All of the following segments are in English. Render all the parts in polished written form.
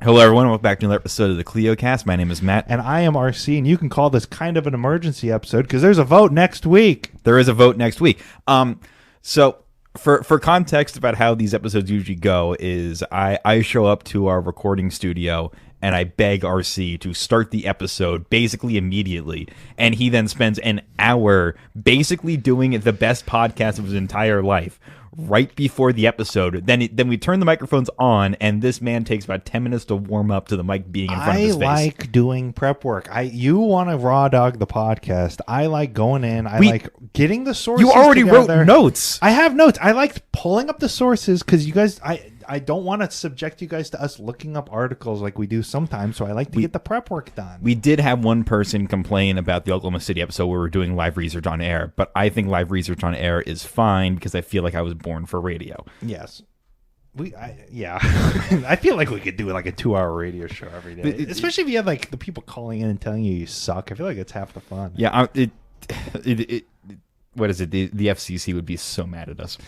Hello, everyone. Welcome back to another episode of the CleoCast. My name is Matt. And I am RC, and you can call this kind of an emergency episode because there's a vote next week. There is a vote next week. So for context about how these episodes usually go is I show up to our recording studio and I beg RC to start the episode basically immediately. And he then spends an hour basically doing the best podcast of his entire life right before the episode. Then we turn the microphones on, and this man takes about 10 minutes to warm up to the mic being in front of his face. I like doing prep work. You want to raw dog the podcast. I like going in. Like getting the sources. You already together. wrote notes. I have notes. I like pulling up the sources because you guys, I don't want to subject you guys to us looking up articles like we do sometimes, so I like to get the prep work done. We did have one person complain about the Oklahoma City episode where we're doing live research on air, but I think live research on air is fine because I feel like I was born for radio. Yes. I feel like we could do like a 2-hour radio show every day, especially if you have like the people calling in and telling you suck. I feel like it's half the fun. Yeah, what is it? The FCC would be so mad at us.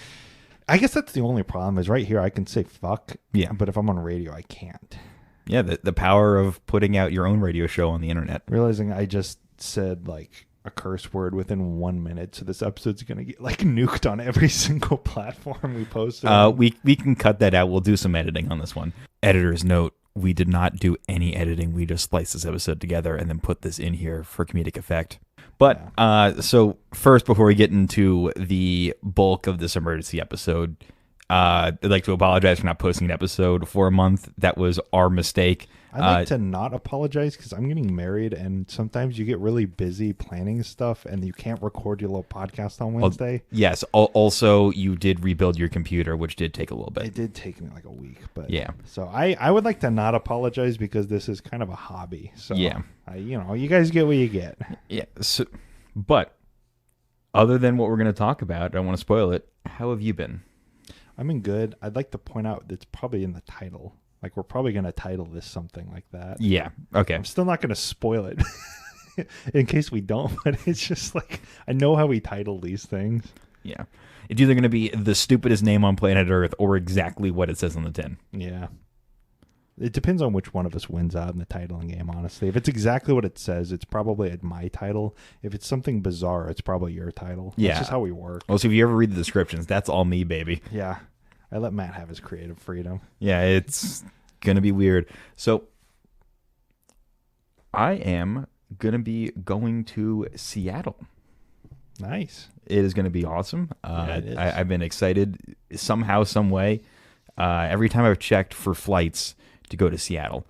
I guess that's the only problem is right here I can say fuck. Yeah. But if I'm on radio, I can't. Yeah, the power of putting out your own radio show on the internet. Realizing I just said like a curse word within 1 minute, so this episode's going to get like nuked on every single platform we post. We can cut that out. We'll do some editing on this one. Editor's note, we did not do any editing. We just spliced this episode together and then put this in here for comedic effect. But so first, before we get into the bulk of this emergency episode, I'd like to apologize for not posting an episode for a month. That was our mistake. I'd like to not apologize because I'm getting married, and sometimes you get really busy planning stuff, and you can't record your little podcast on Wednesday. Yes. Also, you did rebuild your computer, which did take a little bit. It did take me like a week, but yeah. So I would like to not apologize because this is kind of a hobby. So yeah, you guys get what you get. Yeah. So, but other than what we're going to talk about, I don't want to spoil it. How have you been? I've been good. I'd like to point out it's probably in the title. Like, we're probably going to title this something like that. Yeah. Okay. I'm still not going to spoil it in case we don't, but it's just like, I know how we title these things. Yeah. It's either going to be the stupidest name on planet Earth or exactly what it says on the tin. Yeah. It depends on which one of us wins out in the titling game, honestly. If it's exactly what it says, it's probably my title. If it's something bizarre, it's probably your title. Yeah. That's just how we work. Well, so if you ever read the descriptions, that's all me, baby. Yeah. I let Matt have his creative freedom. Yeah, it's going to be weird. So I am going to be going to Seattle. Nice. It is going to be awesome. Yeah, it is. I've been excited somehow, some way. Every time I've checked for flights to go to Seattle,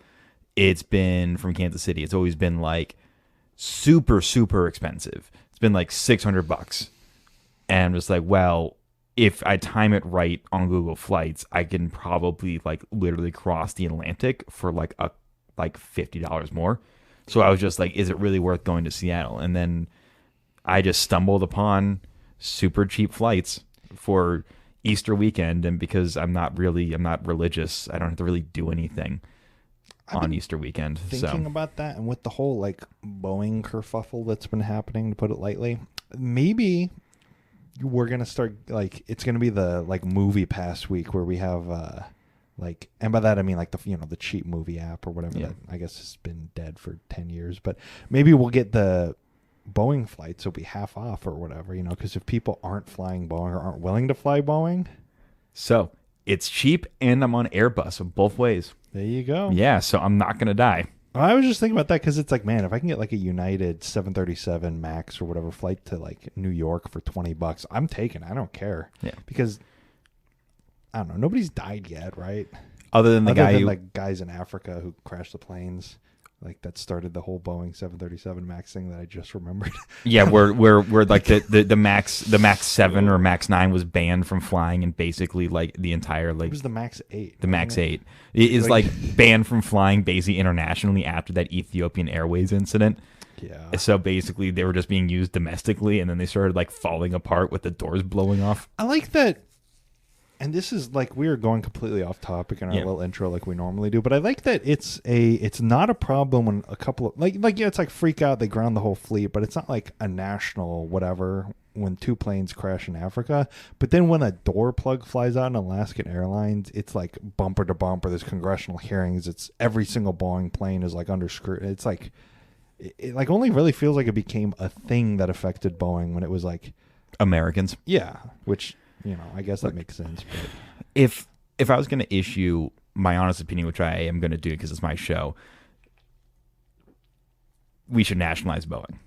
it's been from Kansas City. It's always been like super, super expensive. It's been like $600. And I'm just like, well, if I time it right on Google Flights, I can probably like literally cross the Atlantic for like $50 more. So I was just like, is it really worth going to Seattle? And then I just stumbled upon super cheap flights for Easter weekend, and because I'm not religious, I don't have to really do anything on Easter weekend. Thinking about that, and with the whole like Boeing kerfuffle that's been happening, to put it lightly, maybe we're gonna start like it's gonna be the like movie pass week where we have like, and by that I mean like the cheap movie app or whatever that I guess has been dead for 10 years, but maybe we'll get the Boeing flights will be half off or whatever, because if people aren't flying Boeing or aren't willing to fly Boeing. So it's cheap and I'm on Airbus both ways. There you go. Yeah, so I'm not going to die. I was just thinking about that because it's like, man, if I can get like a United 737 MAX or whatever flight to like New York for $20, I'm taking it. I don't care. Yeah. Because, I don't know, nobody's died yet, right? Other than like guys in Africa who crashed the planes. Like that started the whole Boeing 737 MAX thing that I just remembered. Yeah, where like the Max 7 or Max 9 was banned from flying, and basically like the entire like it was the Max 8. The Max 8 is like banned from flying basically internationally after that Ethiopian Airways incident. Yeah. So basically they were just being used domestically, and then they started like falling apart with the doors blowing off. I like that. And this is like, we are going completely off topic in our little intro like we normally do, but I like that it's not a problem when a couple of like it's like freak out, they ground the whole fleet, but it's not like a national whatever when 2 planes crash in Africa. But then when a door plug flies out in Alaskan Airlines, it's like bumper to bumper. There's congressional hearings. It's every single Boeing plane is like under scrutiny. It's like it like only really feels like it became a thing that affected Boeing when it was like Americans. Yeah, which I guess that makes sense. But if I was going to issue my honest opinion, which I am going to do because it's my show, we should nationalize Boeing.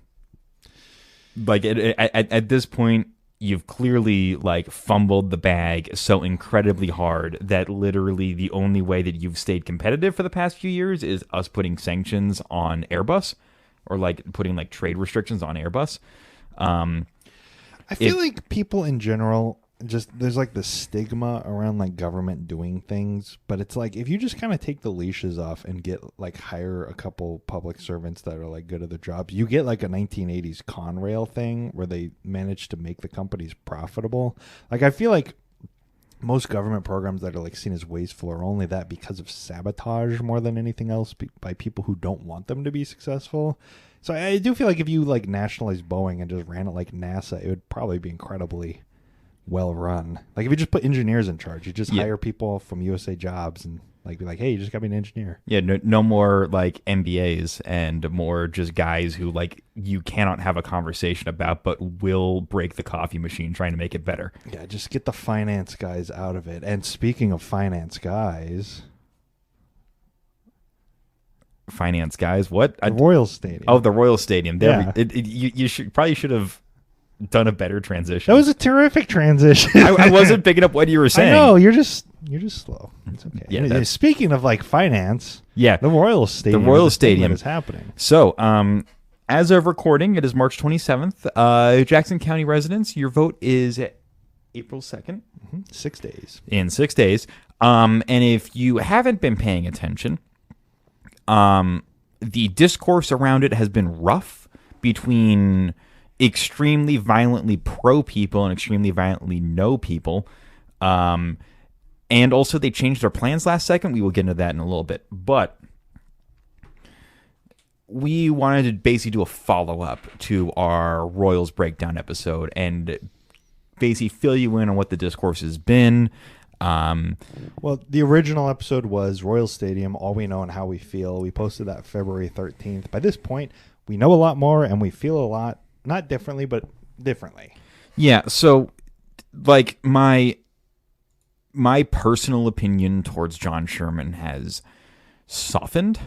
Like at this point, you've clearly like fumbled the bag so incredibly hard that literally the only way that you've stayed competitive for the past few years is us putting sanctions on Airbus, or like putting like trade restrictions on Airbus. I feel like people in general, just there's like the stigma around like government doing things, but it's like if you just kind of take the leashes off and get like hire a couple public servants that are like good at their jobs, you get like a 1980s Conrail thing where they manage to make the companies profitable. Like I feel like most government programs that are like seen as wasteful are only that because of sabotage more than anything else by people who don't want them to be successful. So I do feel like if you like nationalized Boeing and just ran it like NASA, it would probably be incredibly well run. Like if you just put engineers in charge, you just hire people from USA Jobs and like be like, hey, you just got to be an engineer. Yeah, no more like MBAs and more just guys who like you cannot have a conversation about, but will break the coffee machine trying to make it better. Yeah, just get the finance guys out of it. And speaking of finance guys, what? The Royal Stadium. Oh, the Royal Stadium. There, Yeah. You should have done a better transition. That was a terrific transition. I wasn't picking up what you were saying. I know, you're just slow. It's okay. Yeah, And speaking of like finance, yeah, the Royal Stadium. The Royal is the thing Stadium that is happening. So, as of recording, it is March 27th. Jackson County residents, your vote is April 2nd. 6 days. In 6 days. And if you haven't been paying attention, the discourse around it has been rough between extremely violently pro people and extremely violently no people. And also they changed their plans last second. We will get into that in a little bit. But we wanted to basically do a follow-up to our Royals breakdown episode and basically fill you in on what the discourse has been. Well, the original episode was Royal Stadium, all we know and how we feel. We posted that February 13th. By this point, we know a lot more and we feel a lot, not differently, but differently. Yeah, so like my personal opinion towards John Sherman has softened,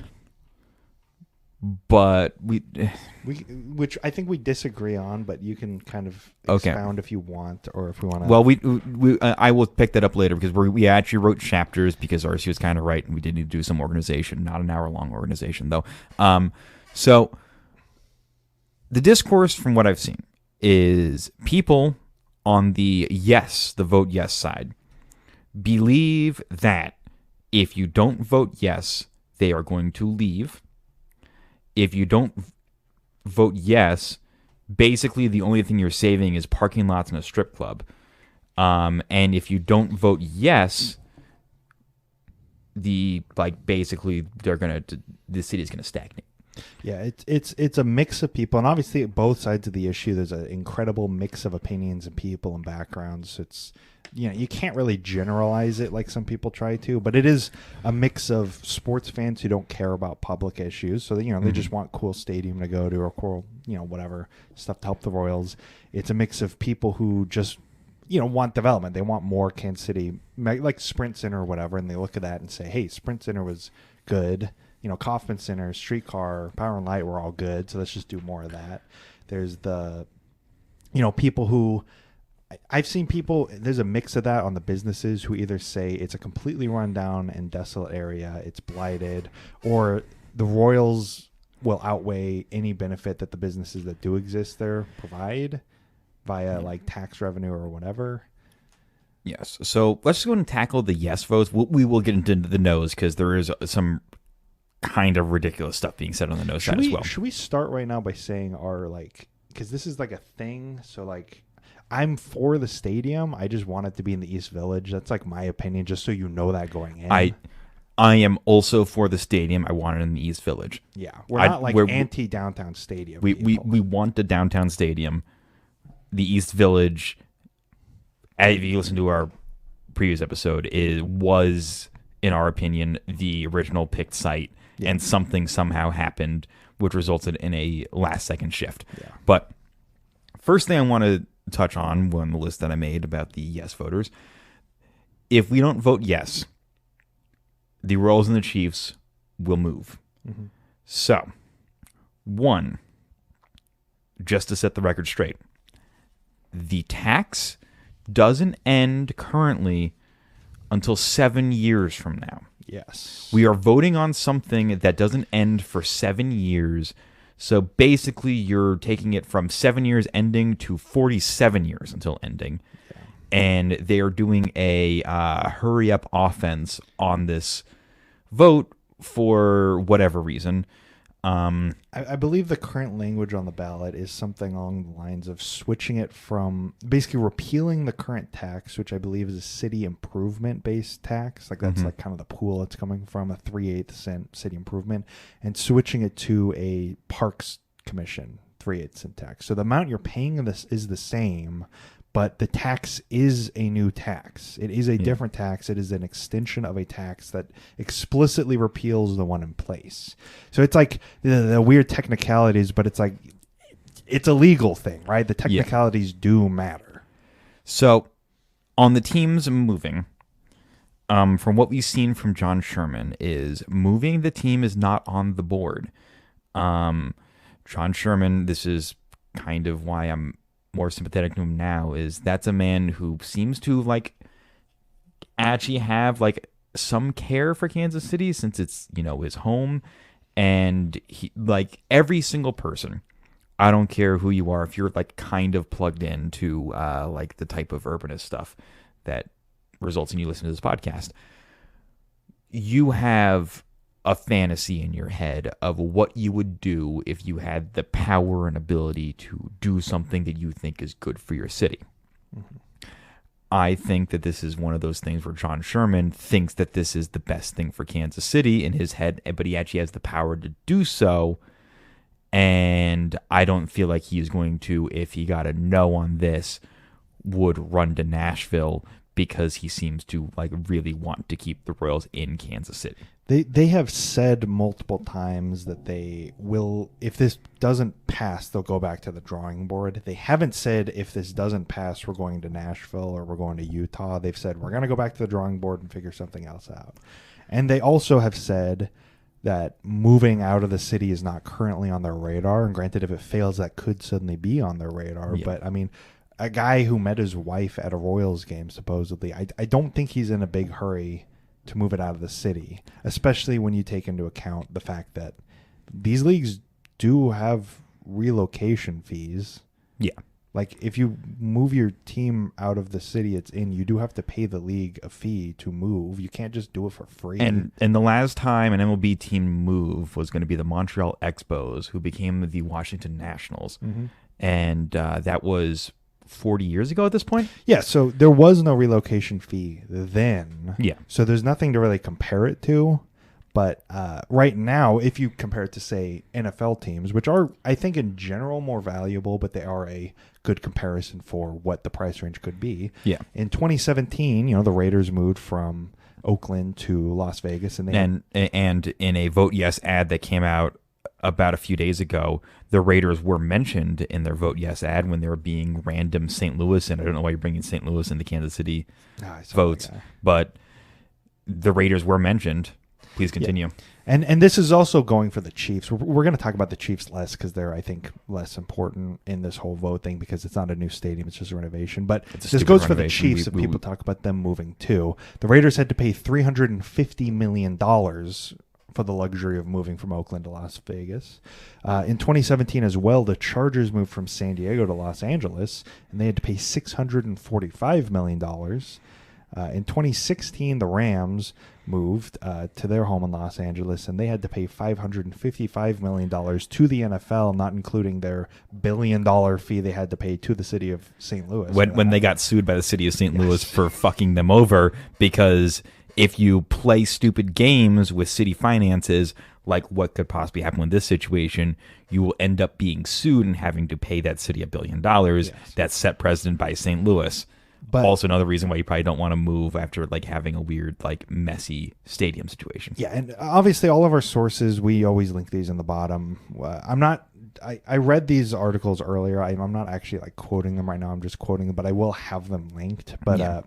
but which I think we disagree on, but you can kind of expound if you want, or if we want to. Well, I will pick that up later because we actually wrote chapters because RC was kind of right, and we did need to do some organization, not an hour-long organization though. So the discourse, from what I've seen, is people on the vote yes side believe that if you don't vote yes, they are going to leave. If you don't vote yes, basically the only thing you're saving is parking lots in a strip club. And if you don't vote yes, basically the city's gonna stagnate. Yeah, it's a mix of people, and obviously at both sides of the issue, there's an incredible mix of opinions and people and backgrounds. It's you can't really generalize it like some people try to, but it is a mix of sports fans who don't care about public issues, so they just want cool stadium to go to or cool whatever stuff to help the Royals. It's a mix of people who just want development. They want more Kansas City, like Sprint Center or whatever, and they look at that and say, hey, Sprint Center was good. Kauffman Center, Streetcar, Power and Light were all good, so let's just do more of that. There's the, people who, I've seen people, there's a mix of that on the businesses who either say it's a completely run down and desolate area, it's blighted, or the Royals will outweigh any benefit that the businesses that do exist there provide via like tax revenue or whatever. Yes. So let's just go and tackle the yes votes. We will get into the no's because there is some kind of ridiculous stuff being said on the no side as well. Should we start right now by saying because this is like a thing, so like I'm for the stadium. I just want it to be in the East Village. That's like my opinion, just so you know that going in. I am also for the stadium. I want it in the East Village. Yeah, we're not anti-downtown stadium. We want the downtown stadium. the East Village, if you listen to our previous episode, was, in our opinion, the original picked site, and something somehow happened which resulted in a last-second shift. Yeah. But first thing I want to touch on the list that I made about the yes voters, if we don't vote yes, the Royals and the Chiefs will move. Mm-hmm. So, one, just to set the record straight, the tax doesn't end currently until 7 years from now. Yes. We are voting on something that doesn't end for 7 years. So basically, you're taking it from 7 years ending to 47 years until ending. Yeah. And they are doing a hurry up offense on this vote for whatever reason. I believe the current language on the ballot is something along the lines of switching it from basically repealing the current tax, which I believe is a city improvement based tax. Like that's like kind of the pool it's coming from, a 3/8 cent city improvement, and switching it to a Parks Commission 3/8 cent tax. So the amount you're paying this is the same, but the tax is a new tax. It is a different tax. It is an extension of a tax that explicitly repeals the one in place. So it's like the weird technicalities, but it's like it's a legal thing, right? The technicalities do matter. So on the teams moving, from what we've seen from John Sherman, is moving the team is not on the board. John Sherman, this is kind of why I'm more sympathetic to him now, is that's a man who seems to like actually have like some care for Kansas City, since it's, you know, his home, and he, like, every single person, I don't care who you are, if you're like kind of plugged into like the type of urbanist stuff that results in you listening to this podcast, you have a fantasy in your head of what you would do if you had the power and ability to do something that you think is good for your city. Mm-hmm. I think that this is one of those things where John Sherman thinks that this is the best thing for Kansas City in his head, but he actually has the power to do so. And I don't feel like he's going to, if he got a no on this, would run to Nashville, because he seems to like really want to keep the Royals in Kansas City. They have said multiple times that they will, if this doesn't pass, they'll go back to the drawing board. They haven't said if this doesn't pass, we're going to Nashville or we're going to Utah. They've said we're going to go back to the drawing board and figure something else out. And they also have said that moving out of the city is not currently on their radar. And granted, if it fails, that could suddenly be on their radar. Yeah. But I mean, a guy who met his wife at a Royals game, supposedly, I don't think he's in a big hurry to move it out of the city, especially when you take into account the fact that these leagues do have relocation fees. Yeah. Like, if you move your team out of the city it's in, you do have to pay the league a fee to move. You can't just do it for free. And the last time an MLB team moved was going to be the Montreal Expos, who became the Washington Nationals. Mm-hmm. And that was 40 years ago at this point? Yeah, so there was no relocation fee then. Yeah. So there's nothing to really compare it to. But right now, if you compare it to, say, NFL teams, which are, I think, in general more valuable, but they are a good comparison for what the price range could be. Yeah. In 2017, the Raiders moved from Oakland to Las Vegas. And in a Vote Yes ad that came out about a few days ago, the Raiders were mentioned in their Vote Yes ad when they were being random St. Louis, and I don't know why you're bringing St. Louis into Kansas City votes, but the Raiders were mentioned. Please continue. Yeah. And this is also going for the Chiefs. We're going to talk about the Chiefs less because they're, I think, less important in this whole vote thing because it's not a new stadium. It's just a renovation. But this goes for the Chiefs if people talk about them moving too. The Raiders had to pay $350 million for the luxury of moving from Oakland to Las Vegas. In 2017 as well, the Chargers moved from San Diego to Los Angeles, and they had to pay $645 million. In 2016, the Rams moved to their home in Los Angeles, and they had to pay $555 million to the NFL, not including their $1 billion fee they had to pay to the city of St. Louis. When they got sued by the city of St. Louis for fucking them over, because if you play stupid games with city finances, like what could possibly happen in this situation, you will end up being sued and having to pay that city $1 billion. Yes. That's set precedent by St. Louis. But Also another reason why you probably don't want to move after like having a weird, like messy stadium situation. yeah, and obviously all of our sources, we always link these in the bottom. I read these articles earlier. I'm not actually like quoting them right now. I'm just quoting them, but I will have them linked. But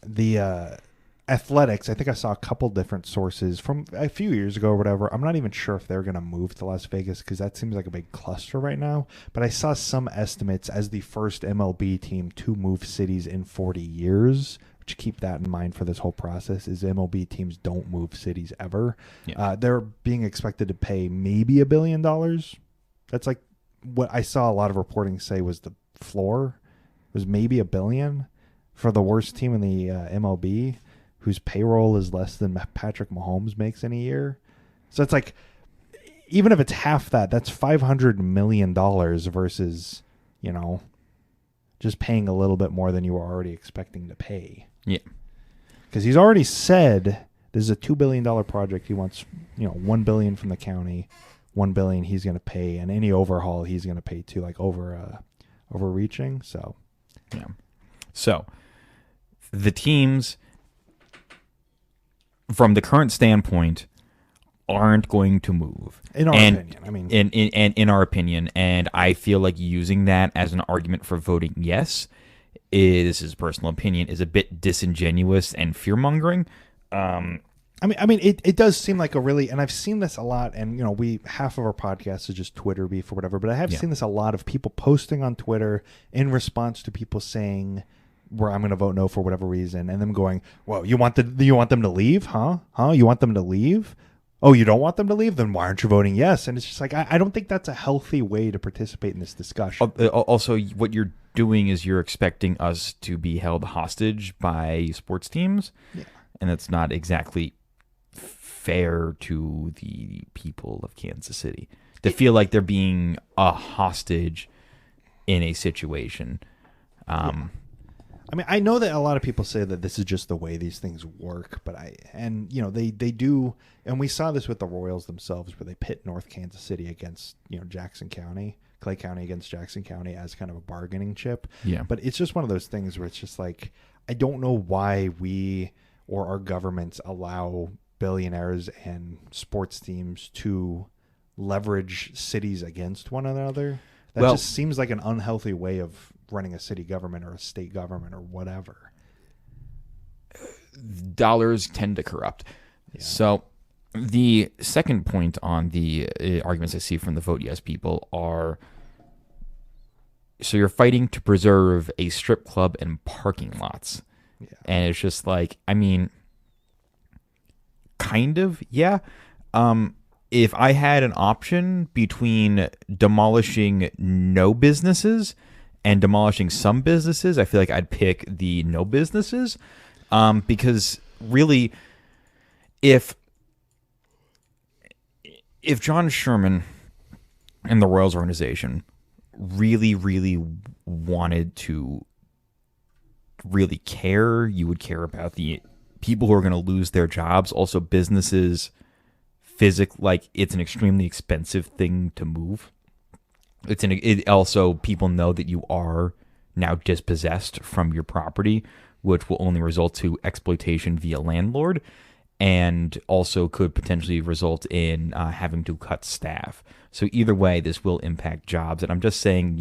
the Athletics, I think I saw a couple different sources from a few years ago or whatever. I'm not even sure if they're going to move to Las Vegas because that seems like a big cluster right now. But I saw some estimates as the first MLB team to move cities in 40 years, which keep that in mind for this whole process, is MLB teams don't move cities ever. Yeah. They're being expected to pay maybe $1 billion. That's like what I saw a lot of reporting say was the floor. It was maybe $1 billion for the worst team in the MLB, whose payroll is less than Patrick Mahomes makes in a year. So it's like, even if it's half that, that's $500 million versus, just paying a little bit more than you were already expecting to pay. Yeah. Because he's already said this is a $2 billion project. He wants, $1 billion from the county, $1 billion he's going to pay, and any overhaul he's going to pay too, like overreaching. So, yeah. So the teams, from the current standpoint, aren't going to move. In our opinion, I mean, in our opinion, and I feel like using that as an argument for voting yes, this is personal opinion, is a bit disingenuous and fear mongering. It does seem like a really, and I've seen this a lot, and half of our podcast is just Twitter beef or whatever, but I have seen this a lot of people posting on Twitter in response to people saying, where I'm going to vote no for whatever reason, and them going, well, you want them to leave? Huh? You want them to leave? Oh, you don't want them to leave? Then why aren't you voting yes? And it's just like, I don't think that's a healthy way to participate in this discussion. Also, what you're doing is you're expecting us to be held hostage by sports teams, and that's not exactly fair to the people of Kansas City to feel like they're being a hostage in a situation. I know that a lot of people say that this is just the way these things work, but they do, and we saw this with the Royals themselves, where they pit North Kansas City against Jackson County, Clay County against Jackson County as kind of a bargaining chip. Yeah. But it's just one of those things where it's just like, I don't know why we or our governments allow billionaires and sports teams to leverage cities against one another. That just seems like an unhealthy way of running a city government or a state government or whatever. Dollars tend to corrupt. Yeah. So the second point on the arguments I see from the vote yes people are, so you're fighting to preserve a strip club and parking lots. Yeah. And it's just like, kind of, yeah. If I had an option between demolishing no businesses and demolishing some businesses, I feel like I'd pick the no businesses, because really, if John Sherman and the Royals organization really, really wanted to really care, you would care about the people who are going to lose their jobs. Also, businesses, it's an extremely expensive thing to move. It also, people know that you are now dispossessed from your property, which will only result to exploitation via landlord, and also could potentially result in having to cut staff. So either way, this will impact jobs. And I'm just saying,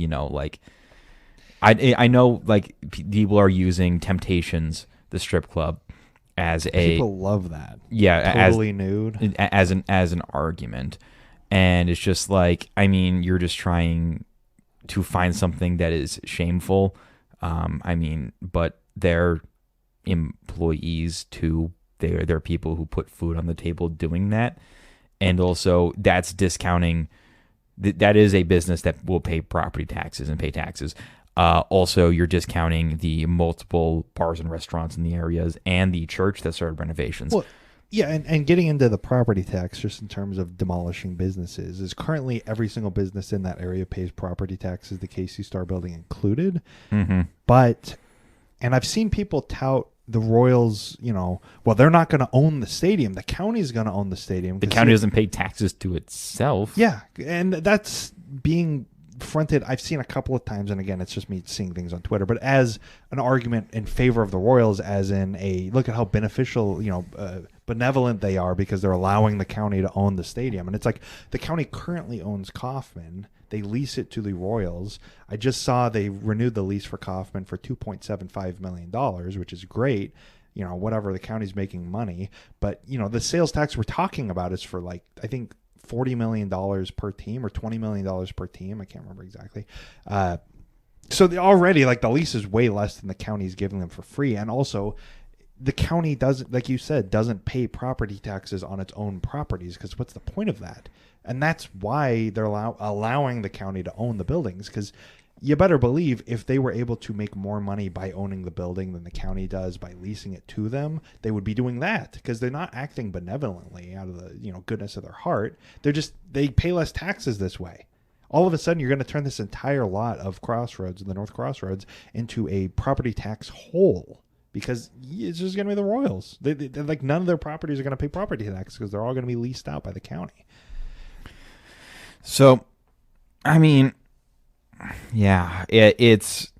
I know people are using Temptations, the strip club, as people love that. Yeah, totally nude as an argument. And it's just like, you're just trying to find something that is shameful. But they're employees too. They're people who put food on the table doing that. And also that's discounting. That is a business that will pay property taxes and pay taxes. Also, you're discounting the multiple bars and restaurants in the areas and the church that started renovations. Well, yeah, and getting into the property tax, just in terms of demolishing businesses, is currently every single business in that area pays property taxes, the KC Star building included. Mm-hmm. But, and I've seen people tout the Royals, well, they're not going to own the stadium. The county's going to own the stadium. The county doesn't pay taxes to itself. Yeah, and that's being fronted. I've seen a couple of times, and again, it's just me seeing things on Twitter, but as an argument in favor of the Royals, as in a look at how beneficial, benevolent they are because they're allowing the county to own the stadium. And it's like the county currently owns Kauffman. They lease it to the Royals. I just saw they renewed the lease for Kauffman for $2.75 million, which is great. Whatever, the county's making money. But, the sales tax we're talking about is for I think $40 million per team or $20 million per team. I can't remember exactly. So already the lease is way less than the county's giving them for free. And also the county doesn't, like you said, doesn't pay property taxes on its own properties, because what's the point of that? And that's why they're allowing the county to own the buildings, because you better believe if they were able to make more money by owning the building than the county does by leasing it to them, they would be doing that, because they're not acting benevolently out of the goodness of their heart. They pay less taxes this way. All of a sudden, you're going to turn this entire lot of Crossroads, the North Crossroads, into a property tax hole, because it's just going to be the Royals. They're none of their properties are going to pay property tax because they're all going to be leased out by the county. So, I mean, yeah, it's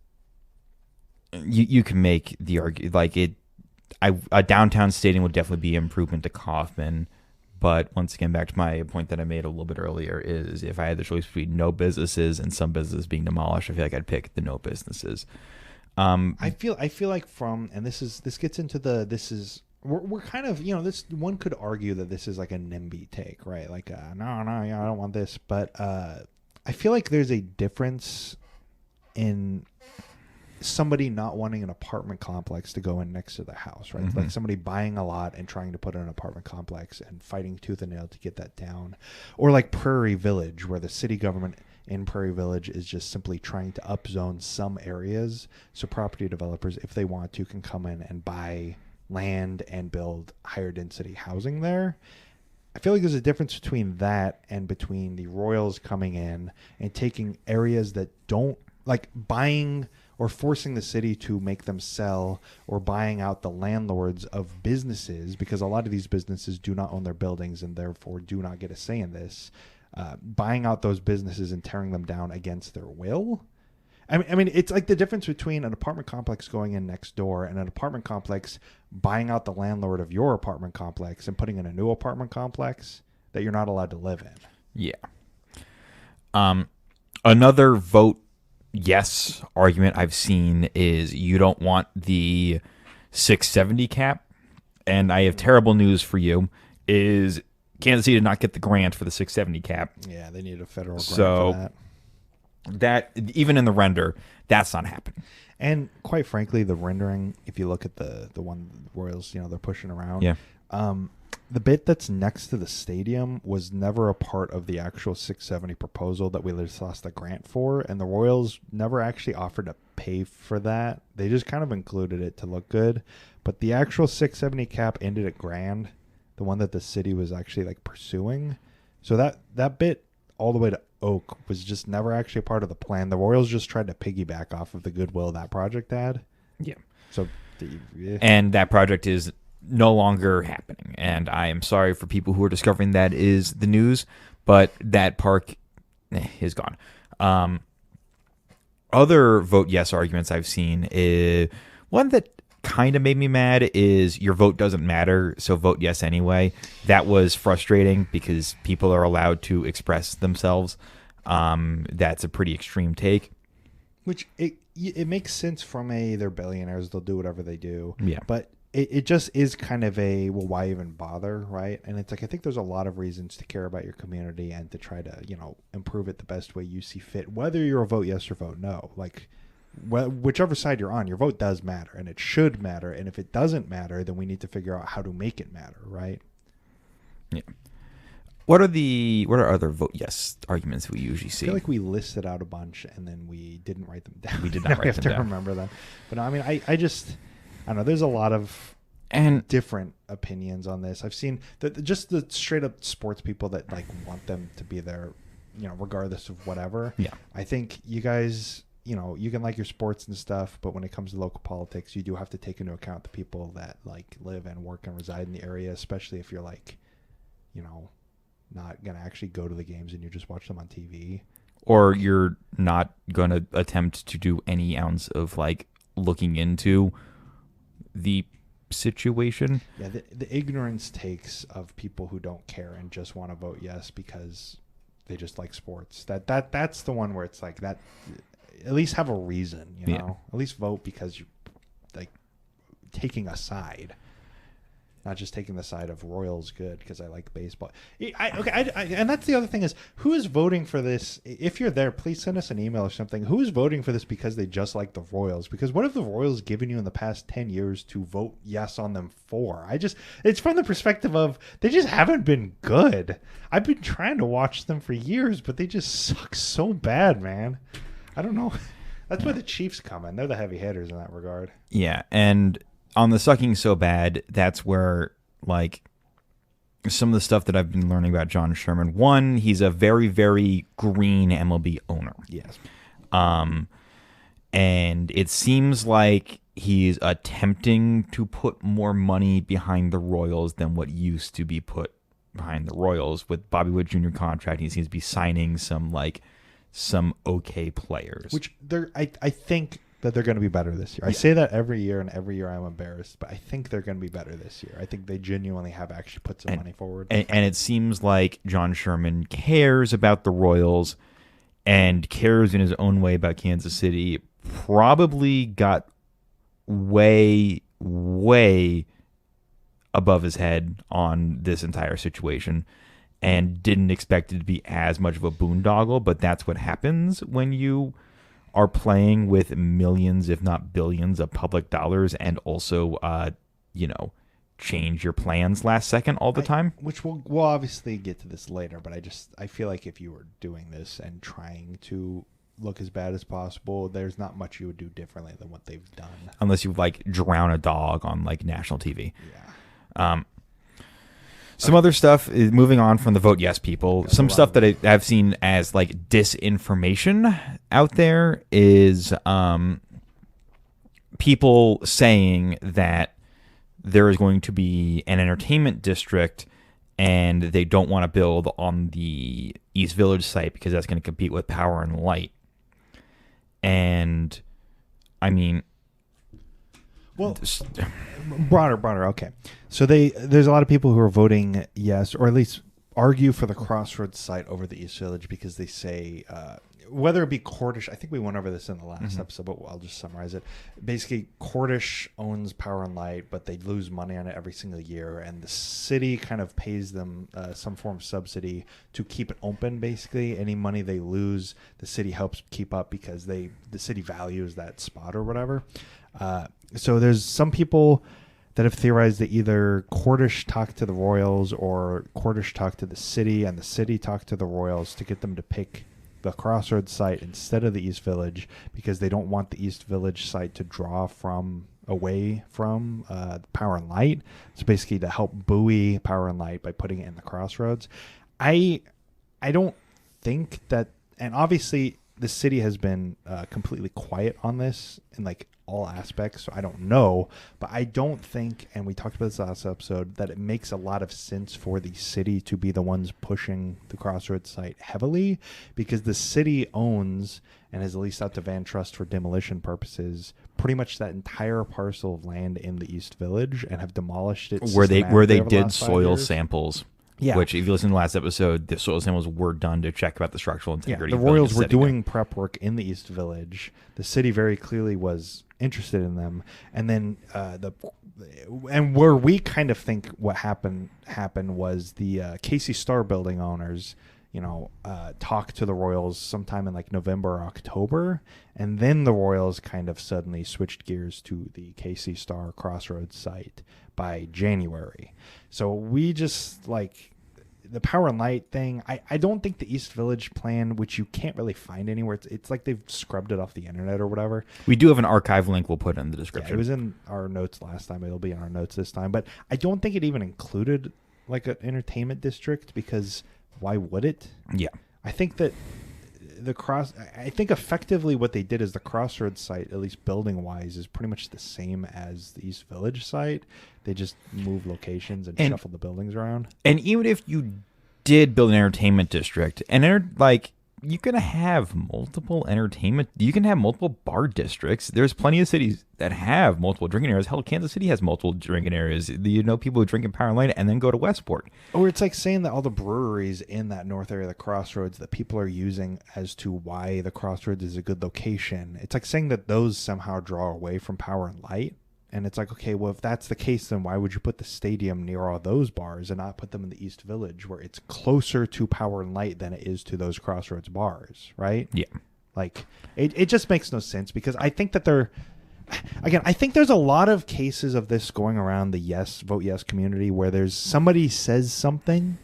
you can make the argument a downtown stadium would definitely be an improvement to Kauffman, but once again, back to my point that I made a little bit earlier, is if I had the choice between no businesses and some businesses being demolished, I feel like I'd pick the no businesses. I feel like this gets into we're kind of, this one could argue that this is like a NIMBY take, right? No, I don't want this. But I feel like there's a difference in somebody not wanting an apartment complex to go in next to the house, right? Mm-hmm. Like somebody buying a lot and trying to put in an apartment complex and fighting tooth and nail to get that down. Or like Prairie Village, where the city government in Prairie Village is just simply trying to upzone some areas so property developers, if they want to, can come in and buy land and build higher density housing there. I feel like there's a difference between that and between the Royals coming in and taking areas that don't, buying or forcing the city to make them sell, or buying out the landlords of businesses, because a lot of these businesses do not own their buildings and therefore do not get a say in this. Buying out those businesses and tearing them down against their will. I mean, it's like the difference between an apartment complex going in next door and an apartment complex buying out the landlord of your apartment complex and putting in a new apartment complex that you're not allowed to live in. Yeah. Another vote yes argument I've seen is you don't want the 670 cap. And I have terrible news for you, is Kansas City did not get the grant for the 670 cap. Yeah, they need a federal grant for that. That even in the render, that's not happening. And quite frankly, the rendering, if you look at the one Royals, they're pushing around. Yeah. The bit that's next to the stadium was never a part of the actual 670 proposal that we just lost the grant for, and the Royals never actually offered to pay for that. They just kind of included it to look good. But the actual 670 cap ended at grand, the one that the city was actually pursuing. So that bit all the way to Oak was just never actually a part of the plan. The Royals just tried to piggyback off of the goodwill that project had. Yeah. So, and that project is no longer happening. And I am sorry for people who are discovering that is the news, but that park is gone. Other vote yes arguments I've seen is one that kind of made me mad is your vote doesn't matter, so vote yes anyway. That was frustrating because people are allowed to express themselves. That's a pretty extreme take. Which it makes sense from they're billionaires, they'll do whatever they do. Yeah. But it just is kind of why even bother, right? And it's I think there's a lot of reasons to care about your community and to try to, improve it the best way you see fit, whether you're a vote yes or vote no. Whichever side you're on, your vote does matter, and it should matter. And if it doesn't matter, then we need to figure out how to make it matter, right? Yeah. What are other vote yes arguments we usually see? I feel like we listed out a bunch and then we didn't write them down. We did not write them down. We have to remember them. But no, I mean, I don't know. There's a lot of different opinions on this. I've seen just the straight up sports people that want them to be there, regardless of whatever. Yeah. I think you guys you know, you can like your sports and stuff, but when it comes to local politics, you do have to take into account the people that like live and work and reside in the area, especially if you're like, you know, not going to actually go to the games and you just watch them on TV. Or you're not going to attempt to do any ounce of like looking into the situation. Yeah, the ignorance takes of people who don't care and just want to vote yes because they just like sports. That's the one where it's like that. At least have a reason, you know. At least vote because you like taking a side, not just taking the side of Royals good because I like baseball. And that's the other thing is who is voting for this? If you're there, please send us an email or something. Who is voting for this because they just like the Royals? Because what have the Royals given you in the past 10 years to vote yes on them for? It's from the perspective of they just haven't been good. I've been trying to watch them for years, but they just suck so bad, man. I don't know. That's where the Chiefs come in. They're the heavy hitters in that regard. Yeah, and on the sucking so bad, that's where, like, some of the stuff that I've been learning about John Sherman. One, he's a very, very green MLB owner. Yes. And it seems like he's attempting to put more money behind the Royals than what used to be put behind the Royals. With Bobby Wood Jr. contract, he seems to be signing some okay players. Which I think that they're going to be better this year. I say that every year, and every year I'm embarrassed, but I think they're going to be better this year. I think they genuinely have actually put some money forward. And it seems like John Sherman cares about the Royals and cares in his own way about Kansas City. Probably got way, way above his head on this entire situation and didn't expect it to be as much of a boondoggle, but that's what happens when you are playing with millions, if not billions, of public dollars and also, change your plans last second all the time. Which we'll obviously get to this later, but I feel like if you were doing this and trying to look as bad as possible, there's not much you would do differently than what they've done. Unless you, like, drown a dog on, like, national TV. Yeah. Some other stuff is moving on from the vote yes people. Some stuff that I've seen as like disinformation out there is people saying that there is going to be an entertainment district and they don't want to build on the East Village site because that's going to compete with Power and Light. And I mean, well, broader. Okay, so there's a lot of people who are voting yes, or at least argue for the Crossroads site over the East Village because they say whether it be Cordish. I think we went over this in the last episode, but I'll just summarize it. Basically, Cordish owns Power and Light, but they lose money on it every single year, and the city kind of pays them some form of subsidy to keep it open. Basically, any money they lose, the city helps keep up because the city values that spot or whatever. So there's some people that have theorized that either Cordish talked to the Royals or Cordish talked to the city and the city talked to the Royals to get them to pick the Crossroads site instead of the East Village because they don't want the East Village site to draw away from Power and Light. So basically to help buoy Power and Light by putting it in the Crossroads. I don't think that, and obviously the city has been completely quiet on this in like all aspects, so I don't know, but I don't think, and we talked about this last episode, that it makes a lot of sense for the city to be the ones pushing the Crossroads site heavily because the city owns and has leased out to Van Trust for demolition purposes pretty much that entire parcel of land in the East Village and have demolished it where they did soil samples. Yeah. Which, if you listen to the last episode, the soil samples were done to check about the structural integrity. Yeah, the Royals were doing prep work in the East Village. The city very clearly was interested in them, and then where we kind of think what happened was the Casey Star building owners, talked to the Royals sometime in like November or October, and then the Royals kind of suddenly switched gears to the Casey Star Crossroads site by January. So we just like the Power and Light thing. I don't think the East Village plan, which you can't really find anywhere, it's like they've scrubbed it off the internet or whatever. We do have an archive link we'll put in the description. Yeah, it was in our notes last time. It'll be in our notes this time. But I don't think it even included like an entertainment district because why would it? Yeah. I think that the cross. I think effectively what they did is the Crossroads site, at least building wise, is pretty much the same as the East Village site. They just move locations and shuffle the buildings around. And even if you did build an entertainment district, and like you can have multiple entertainment, you can have multiple bar districts. There's plenty of cities that have multiple drinking areas. Hell, Kansas City has multiple drinking areas. You know, people who drink in Power Line and then go to Westport. Or it's like saying that all the breweries in that north area of the Crossroads that people are using as to why the Crossroads is a good location. It's like saying that those somehow draw away from Power and Light. And it's like, okay, well, if that's the case, then why would you put the stadium near all those bars and not put them in the East Village where it's closer to Power and Light than it is to those Crossroads bars, right? Yeah. Like, it just makes no sense because I think that I think there's a lot of cases of this going around the vote yes community where there's somebody says something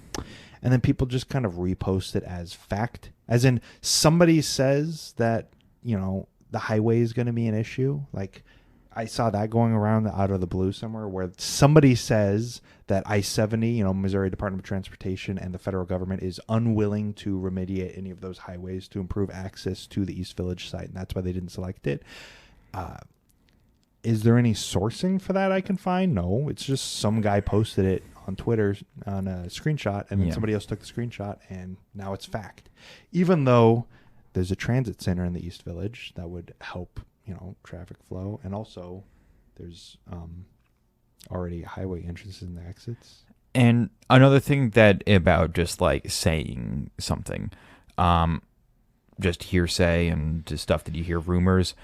and then people just kind of repost it as fact. As in, somebody says that, you know, the highway is going to be an issue. Like, I saw that going around out of the blue somewhere where somebody says that I-70, you know, Missouri Department of Transportation and the federal government is unwilling to remediate any of those highways to improve access to the East Village site, and that's why they didn't select it. Is there any sourcing for that I can find? No, it's just some guy posted it on Twitter on a screenshot, and then somebody else took the screenshot, and now it's fact. Even though there's a transit center in the East Village that would help, you know, traffic flow, and also there's already highway entrances and exits. And another thing that about just like saying something, just hearsay and just stuff that you hear rumors.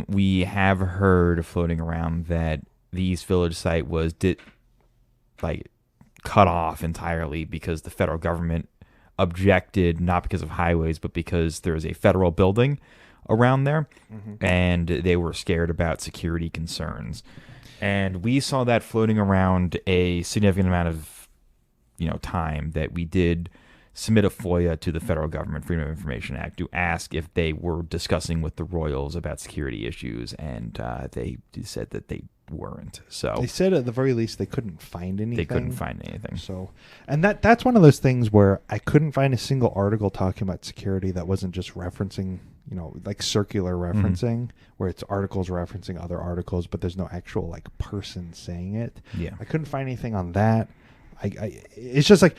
We have heard floating around that the East Village site was cut off entirely because the federal government objected, not because of highways, but because there is a federal building around there, and they were scared about security concerns. And we saw that floating around a significant amount of, you know, time that we did submit a FOIA to the federal government Freedom of Information Act to ask if they were discussing with the Royals about security issues, and they said that they weren't. So they said at the very least they couldn't find anything. They couldn't find anything. So, and that's one of those things where I couldn't find a single article talking about security that wasn't just referencing, you know, like circular referencing, where it's articles referencing other articles, but there's no actual like person saying it. Yeah, I couldn't find anything on that. It's just like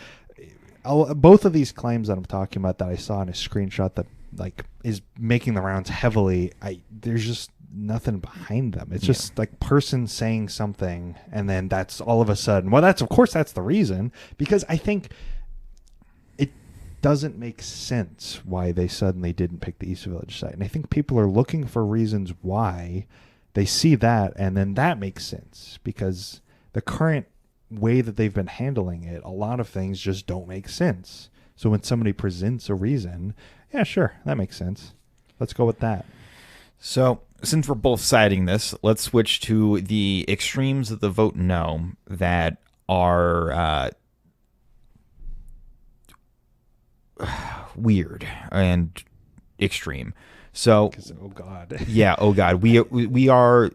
both of these claims that I'm talking about that I saw in a screenshot that like is making the rounds heavily. There's just nothing behind them. It's just like person saying something, and then that's all of a sudden. Well, that's the reason, because I think it doesn't make sense why they suddenly didn't pick the East Village site, and I think people are looking for reasons why. They see that, and then that makes sense because the current way that they've been handling it, a lot of things just don't make sense. So when somebody presents a reason, yeah, sure, that makes sense. Let's go with that. So since we're both citing this, let's switch to the extremes of the vote no that are weird and extreme. So, oh God, yeah, oh God, we are.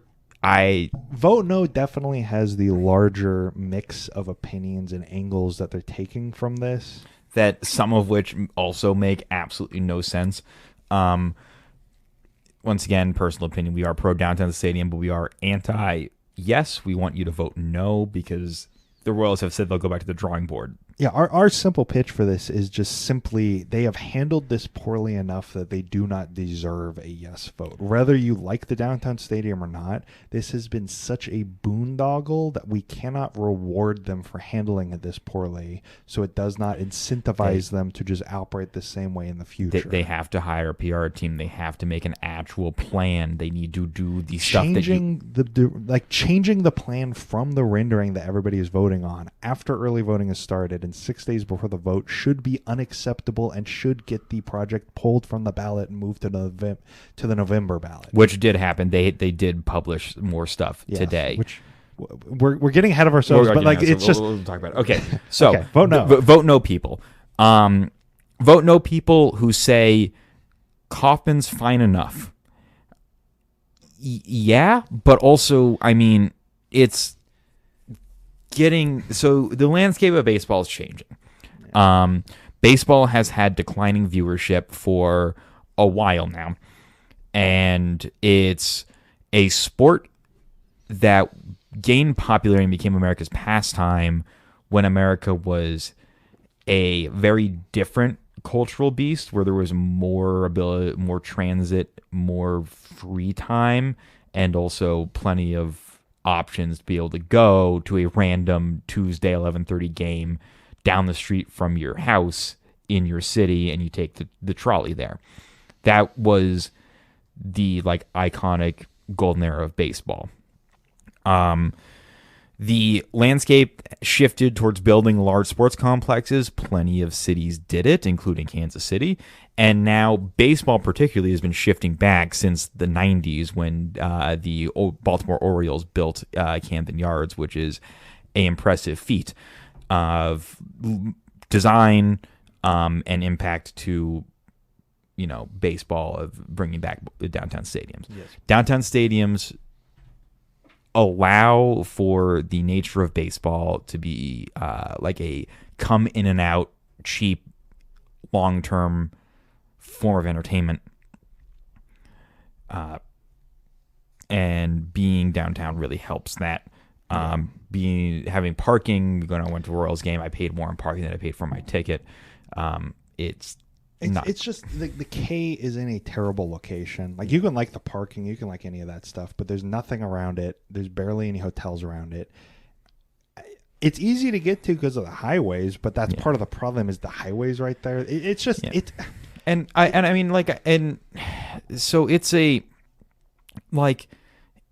Vote no definitely has the larger mix of opinions and angles that they're taking from this. That some of which also make absolutely no sense. Once again, personal opinion, we are pro downtown stadium, but we are anti yes. We want you to vote no because the Royals have said they'll go back to the drawing board. Yeah, our simple pitch for this is just simply they have handled this poorly enough that they do not deserve a yes vote. Whether you like the downtown stadium or not, this has been such a boondoggle that we cannot reward them for handling it this poorly, so it does not incentivize them to just operate the same way in the future. They have to hire a PR team. They have to make an actual plan. They need to do the stuff changing the plan from the rendering that everybody is voting on after early voting has started and 6 days before the vote should be unacceptable and should get the project pulled from the ballot and moved to the November ballot. Which did happen. They did publish more stuff today. Which we're getting ahead of ourselves, but like it's just we'll talk about it. Okay, so okay, vote no. Vote no people. Vote no people who say Kaufman's fine enough. Yeah, but also, I mean, it's getting so the landscape of baseball is changing. baseball has had declining viewership for a while now, and it's a sport that gained popularity and became America's pastime when America was a very different cultural beast, where there was more ability, more transit, more free time, and also plenty of options to be able to go to a random Tuesday 11:30 game down the street from your house in your city, and you take the trolley there. That was the like iconic golden era of baseball. The landscape shifted towards building large sports complexes. Plenty of cities did it, including Kansas City. And now baseball particularly has been shifting back since the 90s when the Baltimore Orioles built Camden Yards, which is an impressive feat of design and impact to, you know, baseball, of bringing back downtown stadiums. Yes. Downtown stadiums allow for the nature of baseball to be like a come in and out, cheap, long-term form of entertainment. And being downtown really helps that. Having parking, when I went to a Royals game, I paid more in parking than I paid for my ticket. It's just the K is in a terrible location. Like, you can like the parking, you can like any of that stuff, but there's nothing around it. There's barely any hotels around it. It's easy to get to because of the highways, but that's part of the problem is the highways right there. It's just so it's a like,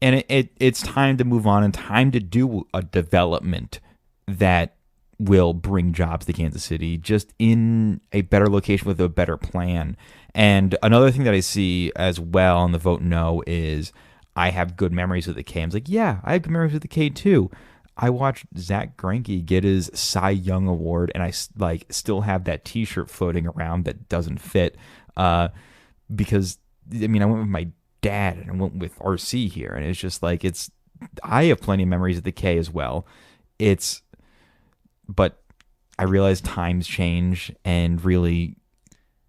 and it's time to move on and time to do a development that will bring jobs to Kansas City, just in a better location with a better plan. And another thing that I see as well on the vote no is I have good memories of the K. I'm like, yeah, I have good memories of the K too. I watched Zach Greinke get his Cy Young Award, and I still have that T-shirt floating around that doesn't fit because I went with my dad and I went with RC here, and it's just like I have plenty of memories of the K as well. But I realize times change, and really,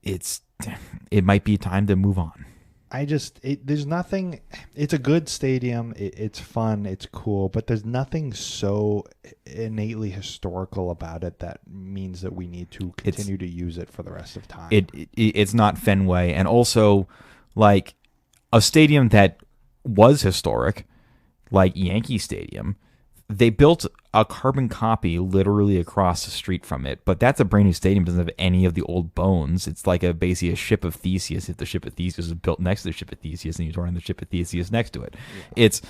it might be time to move on. There's nothing. It's a good stadium. It's fun. It's cool. But there's nothing so innately historical about it that means that we need to continue to use it for the rest of time. It's not Fenway, and also like a stadium that was historic, like Yankee Stadium. They built a carbon copy literally across the street from it, but that's a brand new stadium. It doesn't have any of the old bones. It's like basically a ship of Theseus. If the ship of Theseus is built next to the ship of Theseus, and you turn on the ship of Theseus next to it, it's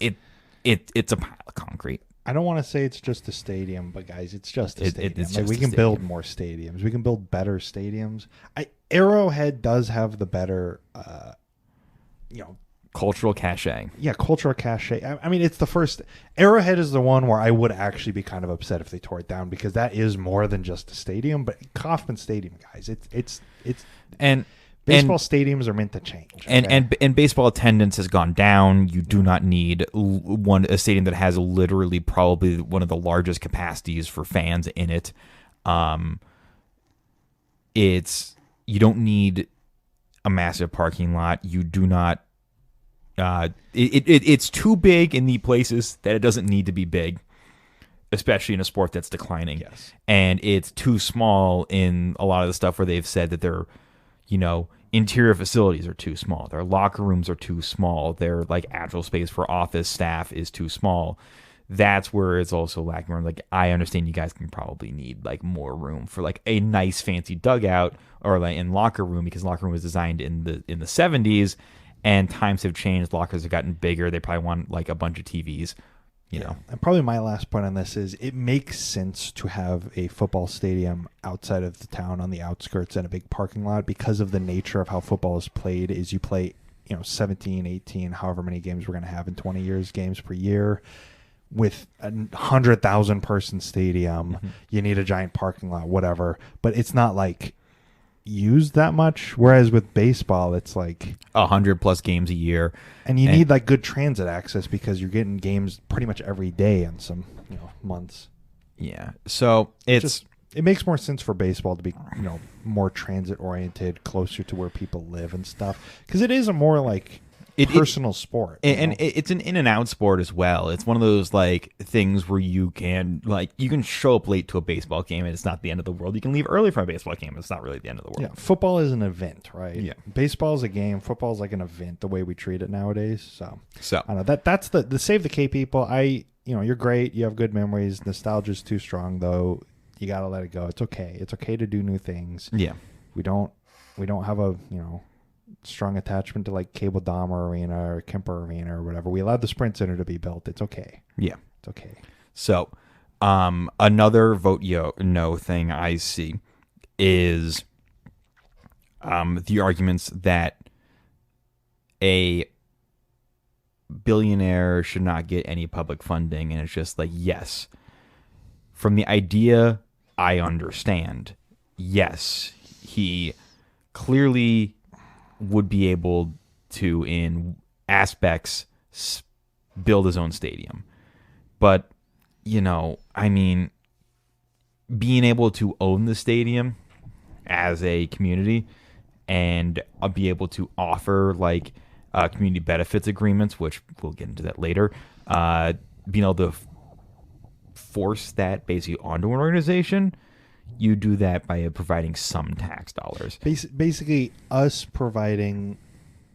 a pile of concrete. I don't want to say it's just a stadium, but guys, it's just a stadium. It's we can build more stadiums. We can build better stadiums. Arrowhead does have the better, cultural cachet. Yeah, cultural cachet. It's the first. Arrowhead is the one where I would actually be kind of upset if they tore it down, because that is more than just a stadium. But Kauffman Stadium, guys, it's baseball stadiums are meant to change. Okay? And baseball attendance has gone down. You do not need a stadium that has literally probably one of the largest capacities for fans in it. You don't need a massive parking lot. You do not. It's too big in the places that it doesn't need to be big, especially in a sport that's declining. Yes. And it's too small in a lot of the stuff where they've said that their, interior facilities are too small. Their locker rooms are too small. Their like actual space for office staff is too small. That's where it's also lacking room. Like, I understand you guys can probably need like more room for like a nice fancy dugout or like in locker room, because locker room was designed in the 70s. And times have changed. Lockers have gotten bigger. They probably want like a bunch of TVs, you know. And probably my last point on this is it makes sense to have a football stadium outside of the town on the outskirts and a big parking lot, because of the nature of how football is played. Is you play, 17, 18, however many games we're going to have in 20 years, games per year. With a 100,000 person stadium, you need a giant parking lot, whatever. But it's not like used that much, whereas with baseball it's like 100+ games a year, and you need like good transit access because you're getting games pretty much every day in some months. So it's It makes more sense for baseball to be, more transit oriented, closer to where people live and stuff, because it is a more like personal sport, and it's an in and out sport as well. It's one of those like things where you can show up late to a baseball game and it's not the end of the world. You can leave early from a baseball game. It's not really the end of the world. Yeah, football is an event, right? Yeah, baseball is a game. Football is like an event. The way we treat it nowadays. So I don't know that's the Save the K people. You're great. You have good memories. Nostalgia's too strong though. You gotta let it go. It's okay. It's okay to do new things. Yeah, we don't have a strong attachment to like Cable Dahmer Arena or Kemper Arena or whatever. We allowed the Sprint Center to be built. It's okay. Yeah, it's okay. So, another vote no thing I see is the arguments that a billionaire should not get any public funding, and it's just like, yes, from the idea I understand. Yes, he clearly would be able to, in aspects, build his own stadium. But, being able to own the stadium as a community and be able to offer, like, community benefits agreements, which we'll get into that later, being able to force that basically onto an organization, you do that by providing some tax dollars. Basically, us providing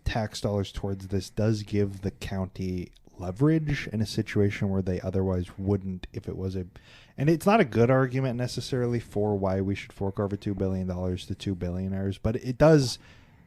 tax dollars towards this does give the county leverage in a situation where they otherwise wouldn't if it was and it's not a good argument necessarily for why we should fork over $2 billion to two billionaires, but it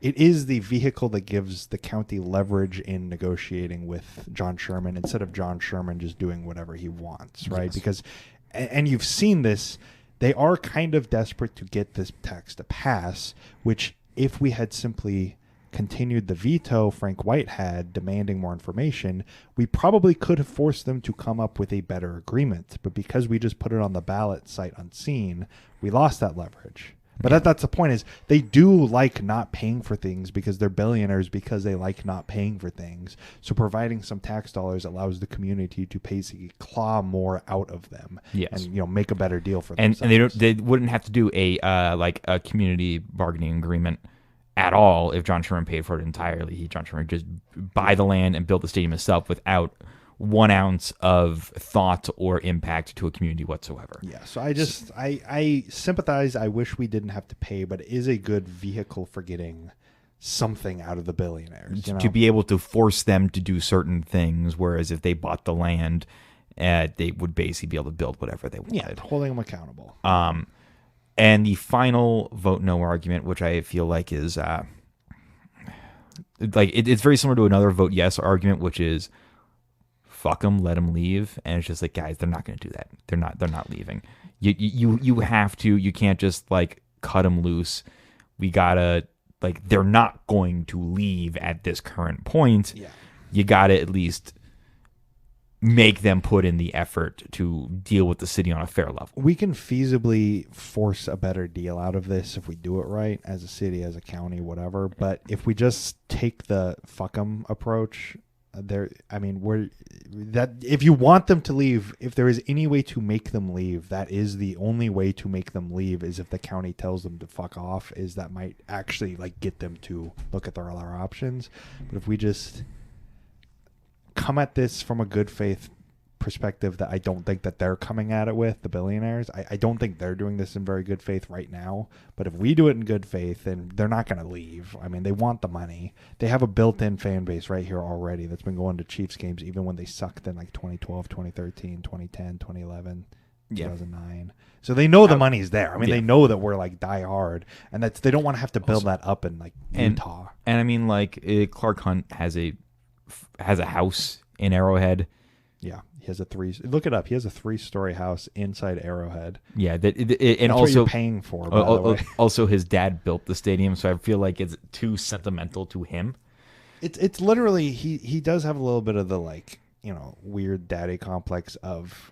is the vehicle that gives the county leverage in negotiating with John Sherman instead of John Sherman just doing whatever he wants, right? Yes. Because, and you've seen this, they are kind of desperate to get this tax to pass, which if we had simply continued the veto Frank White had demanding more information, we probably could have forced them to come up with a better agreement. But because we just put it on the ballot sight unseen, we lost that leverage. But that's the point, is they do like not paying for things because they're billionaires, because they like not paying for things. So providing some tax dollars allows the community to basically claw more out of them, yes, and make a better deal for themselves. And they wouldn't have to do a community bargaining agreement at all if John Sherman paid for it entirely. John Sherman just buy the land and build the stadium himself without 1 ounce of thought or impact to a community whatsoever. Yeah, so I sympathize. I wish we didn't have to pay, but it is a good vehicle for getting something out of the billionaires. To be able to force them to do certain things, whereas if they bought the land, they would basically be able to build whatever they wanted. Yeah, holding them accountable. And the final vote no argument, which I feel like is it's very similar to another vote yes argument, which is fuck them, let them leave. And it's just like, guys, they're not going to do that. They're not leaving. You have to. You can't just like cut them loose. We gotta they're not going to leave at this current point. Yeah. You gotta at least make them put in the effort to deal with the city on a fair level. We can feasibly force a better deal out of this if we do it right, as a city, as a county, whatever. But if we just take the fuck 'em approach, if you want them to leave, if there is any way to make them leave, that is the only way to make them leave, is if the county tells them to fuck off. Is that might actually get them to look at their other options. But if we just come at this from a good faith perspective that I don't think that they're coming at it with, the billionaires, I don't think they're doing this in very good faith right now. But if we do it in good faith, then they're not going to leave. They want the money. They have a built-in fan base right here already that's been going to Chiefs games even when they sucked in 2012, 2013, 2010, 2011, 2009. So they know the money's there. They know that we're die hard, and they don't want to have to build that up in Utah. And Clark Hunt has a house in Arrowhead. Yeah, he has look it up. He has a 3-story house inside Arrowhead. Yeah, and that's also what you're paying for. By the way. Also, his dad built the stadium, so I feel like it's too sentimental to him. It's literally he does have a little bit of the weird daddy complex of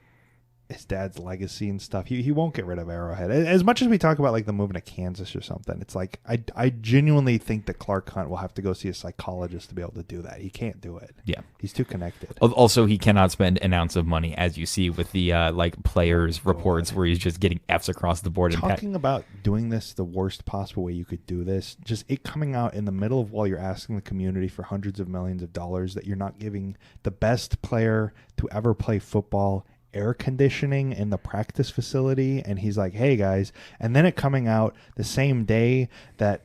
his dad's legacy and stuff. He won't get rid of Arrowhead. As much as we talk about like the moving to Kansas or something, it's like I genuinely think that Clark Hunt will have to go see a psychologist to be able to do that. He can't do it. Yeah, he's too connected. Also, he cannot spend an ounce of money, as you see with the like players reports where he's just getting Fs across the board. Talking about doing this the worst possible way you could do this, just it coming out in the middle of while you're asking the community for hundreds of millions of dollars that you're not giving the best player to ever play football air conditioning in the practice facility, and he's like, hey guys, and then it coming out the same day that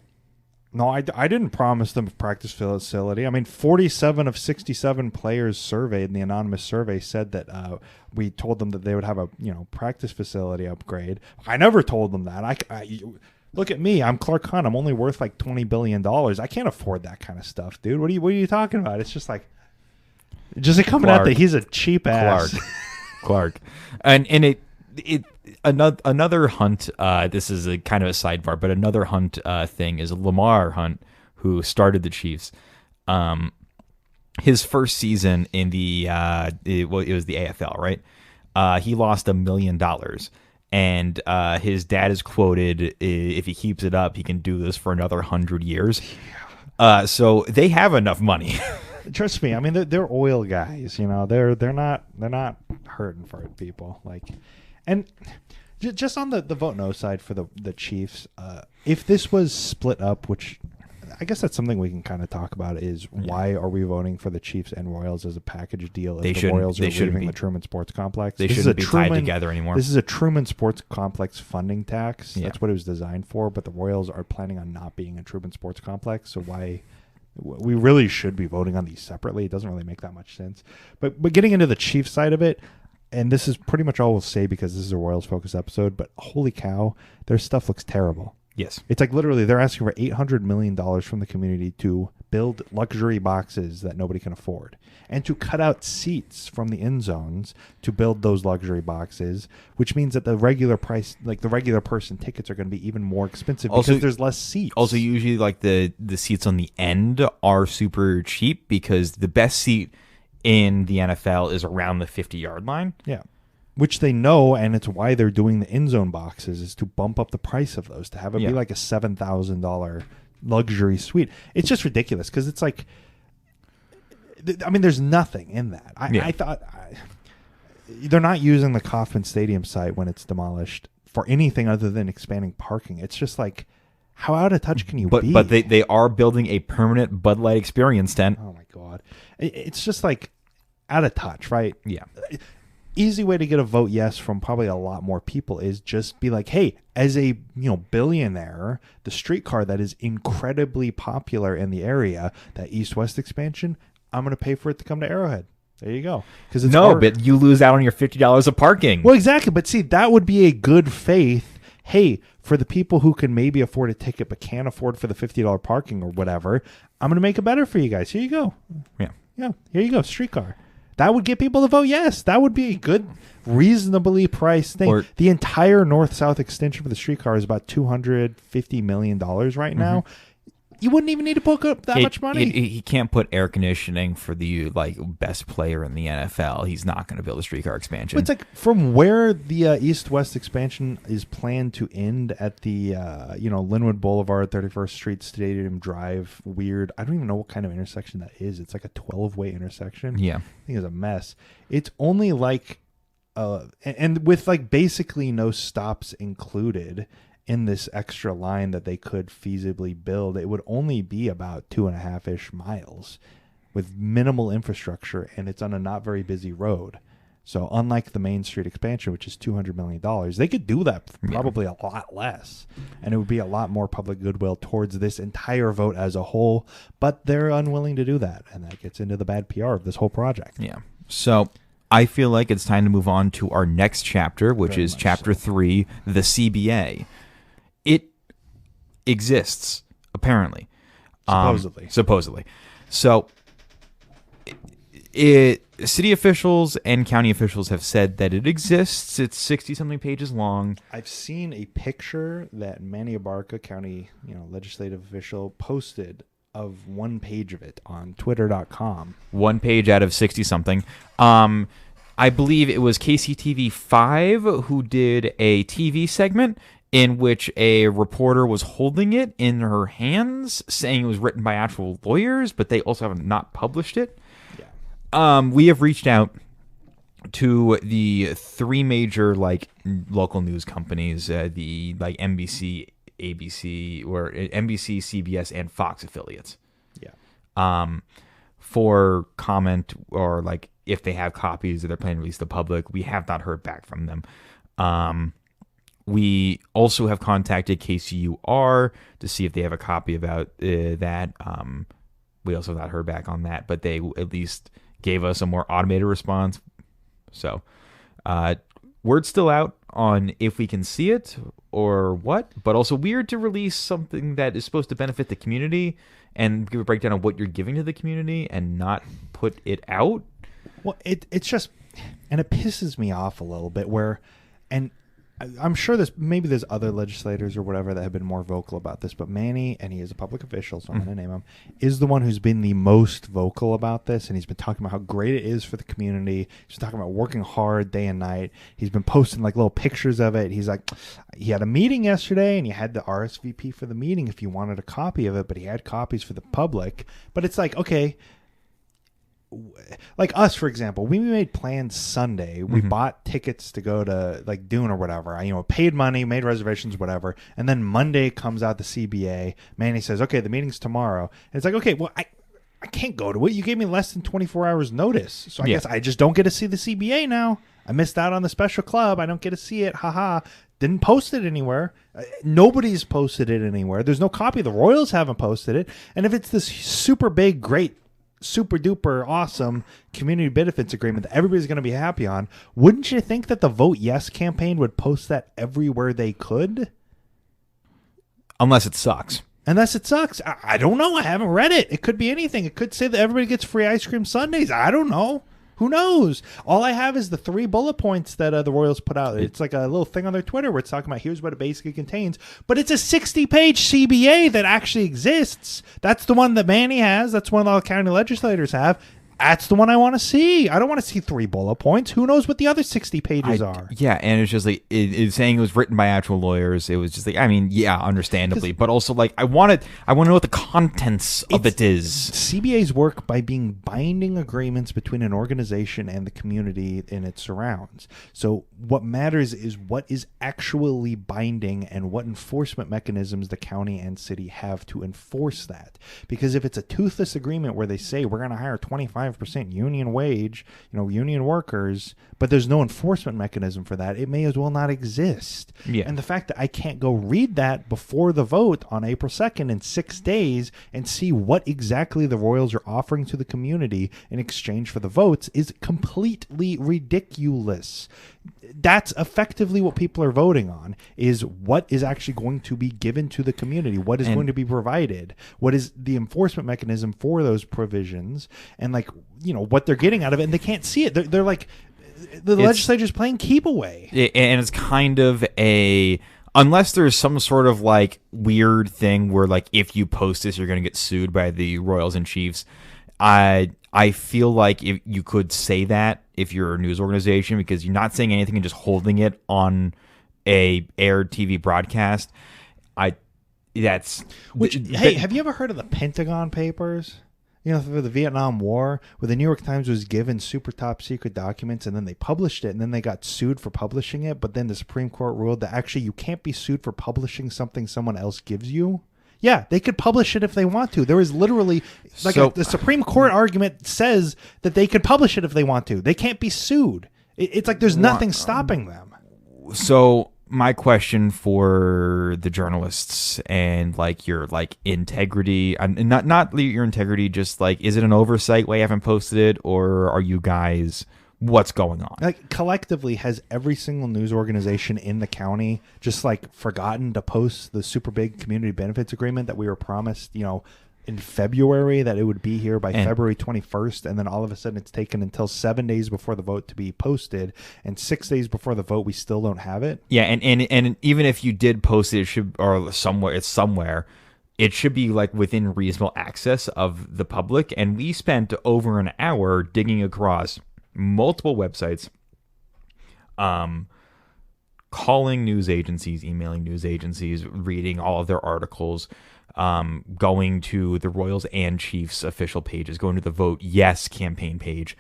no, I didn't promise them a practice facility. I mean, 47 of 67 players surveyed in the anonymous survey said that we told them that they would have a practice facility upgrade. I never told them that. Look at me. I'm Clark Hunt. I'm only worth like $20 billion. I can't afford that kind of stuff, dude. What are you talking about? It's just like coming out that he's a cheap ass. Clark, and it another Hunt. This is a kind of a sidebar, but another Hunt thing is Lamar Hunt, who started the Chiefs. His first season in the it was the AFL, right? He lost $1 million, and his dad is quoted, "If he keeps it up, he can do this for another 100 years." So they have enough money. Trust me, I mean they're oil guys, they're not hurting for it, people. Like, and just on the vote no side for the Chiefs, if this was split up, which I guess that's something we can kind of talk about, is why are we voting for the Chiefs and Royals as a package deal if the Royals are leaving the Truman Sports Complex? They shouldn't be tied together anymore. This is a Truman Sports Complex funding tax. Yeah. That's what it was designed for, but the Royals are planning on not being a Truman Sports Complex, so why? We really should be voting on these separately. It doesn't really make that much sense. But getting into the Chiefs side of it, and this is pretty much all we'll say because this is a Royals-focused episode, but holy cow, their stuff looks terrible. Yes. It's like literally they're asking for $800 million from the community to build luxury boxes that nobody can afford and to cut out seats from the end zones to build those luxury boxes, which means that the regular price, like the regular person tickets, are going to be even more expensive because there's less seats. Also, usually like the seats on the end are super cheap because the best seat in the NFL is around the 50-yard line. Yeah. Which they know, and it's why they're doing the end zone boxes, is to bump up the price of those, to have it be like a $7,000 luxury suite. It's just ridiculous because it's like, I mean, there's nothing in that. I thought they're not using the Kauffman Stadium site when it's demolished for anything other than expanding parking. It's just like, how out of touch can you be? But they are building a permanent Bud Light experience tent. Oh, my God. It's just like out of touch, right? Yeah. Easy way to get a vote yes from probably a lot more people is just be like, hey, as a billionaire, the streetcar that is incredibly popular in the area, that east-west expansion, I'm going to pay for it to come to Arrowhead. There you go. Because but you lose out on your $50 of parking. Well, exactly. But see, that would be a good faith. Hey, for the people who can maybe afford a ticket but can't afford for the $50 parking or whatever, I'm going to make it better for you guys. Here you go. Yeah. Here you go. Streetcar. That would get people to vote yes. That would be a good, reasonably priced thing. The entire north-south extension for the streetcar is about $250 million right now. You wouldn't even need to poke up that much money. He can't put air conditioning for the best player in the NFL. He's not going to build a streetcar expansion. But it's like from where the east-west expansion is planned to end at the Linwood Boulevard, 31st Street, Stadium Drive. Weird. I don't even know what kind of intersection that is. It's like a 12-way intersection. Yeah, I think it's a mess. It's only like, and with like basically no stops included in this extra line that they could feasibly build, it would only be about 2.5-ish miles with minimal infrastructure, and it's on a not very busy road. So unlike the Main Street expansion, which is $200 million, they could do that for probably a lot less, and it would be a lot more public goodwill towards this entire vote as a whole, but they're unwilling to do that, and that gets into the bad PR of this whole project. Yeah. So I feel like it's time to move on to our next chapter, which is Chapter 3, the CBA. It exists, apparently. Supposedly. So, city officials and county officials have said that it exists. It's 60-something pages long. I've seen a picture that Manny Abarca, county legislative official, posted of one page of it on Twitter.com. One page out of 60-something. I believe it was KCTV5 who did a TV segment in which a reporter was holding it in her hands, saying it was written by actual lawyers, but they also have not published it. Yeah. We have reached out to the three major like local news companies, the like NBC, ABC, or NBC, CBS, and Fox affiliates. Yeah. For comment or like if they have copies that they're planning to release to the public. We have not heard back from them. We also have contacted KCUR to see if they have a copy about that. We also have not heard back on that, but they at least gave us a more automated response. So, word's still out on if we can see it or what, but also weird to release something that is supposed to benefit the community and give a breakdown of what you're giving to the community and not put it out. Well, it's just, and it pisses me off a little bit and I'm sure there's other legislators or whatever that have been more vocal about this, but Manny, and he is a public official, so I'm going to name him, is the one who's been the most vocal about this, and he's been talking about how great it is for the community. He's talking about working hard day and night. He's been posting like little pictures of it. He's like, he had a meeting yesterday, and you had the RSVP for the meeting if you wanted a copy of it, but he had copies for the public. But it's like, okay, like us, for example, we made plans Sunday. We bought tickets to go to like Dune or whatever. I, paid money, made reservations, whatever. And then Monday comes out the CBA. Manny says, okay, the meeting's tomorrow. And it's like, okay, well, I can't go to it. You gave me less than 24 hours notice. So I guess I just don't get to see the CBA now. I missed out on the special club. I don't get to see it. Haha. Didn't post it anywhere. Nobody's posted it anywhere. There's no copy. The Royals haven't posted it. And if it's this super big, great, super duper awesome community benefits agreement that everybody's going to be happy on, wouldn't you think that the Vote Yes campaign would post that everywhere they could? Unless it sucks. Unless it sucks. I don't know. I haven't read it. It could be anything. It could say that everybody gets free ice cream sundaes. I don't know. Who knows? All I have is the 3 bullet points that the Royals put out. It's like a little thing on their Twitter where it's talking about here's what it basically contains. But it's a 60-page CBA that actually exists. That's the one that Manny has. That's one all the county legislators have. That's the one I want to see. I don't want to see 3 bullet points. Who knows what the other 60 pages are? Yeah, and it's just like it's saying it was written by actual lawyers. It was just like, I mean, yeah, understandably, but also like I want to know what the contents of it is. CBAs work by being binding agreements between an organization and the community and its surrounds. So what matters is what is actually binding and what enforcement mechanisms the county and city have to enforce that. Because if it's a toothless agreement where they say we're going to hire 25% union wage, union workers, but there's no enforcement mechanism for that, it may as well not exist. Yeah. And the fact that I can't go read that before the vote on April 2nd in 6 days and see what exactly the Royals are offering to the community in exchange for the votes is completely ridiculous. That's effectively what people are voting on, is what is actually going to be given to the community, what is going to be provided, what is the enforcement mechanism for those provisions, and like, what they're getting out of it, and they can't see it. They're like, the legislature's playing keep away. And it's kind of unless there's some sort of like weird thing where like if you post this, you're going to get sued by the Royals and Chiefs. I feel like if you could say that if you're a news organization, because you're not saying anything and just holding it on a aired TV broadcast. Have you ever heard of the Pentagon Papers? For the Vietnam War, where the New York Times was given super top secret documents and then they published it and then they got sued for publishing it. But then the Supreme Court ruled that actually you can't be sued for publishing something someone else gives you. Yeah, they could publish it if they want to. There is literally the Supreme Court argument says that they could publish it if they want to. They can't be sued. It's like there's nothing stopping them. So my question for the journalists and like your like integrity, and not your integrity, just like, is it an oversight why you haven't posted it, or are you guys, what's going on? Like collectively, has every single news organization in the county just like forgotten to post the super big community benefits agreement that we were promised, in February, that it would be here by February 21st, and then all of a sudden it's taken until 7 days before the vote to be posted, and 6 days before the vote we still don't have it? Yeah, and even if you did post it, it should, or somewhere, it should be like within reasonable access of the public, and we spent over an hour digging across multiple websites, calling news agencies, emailing news agencies, reading all of their articles, going to the Royals and Chiefs official pages, going to the Vote Yes campaign page.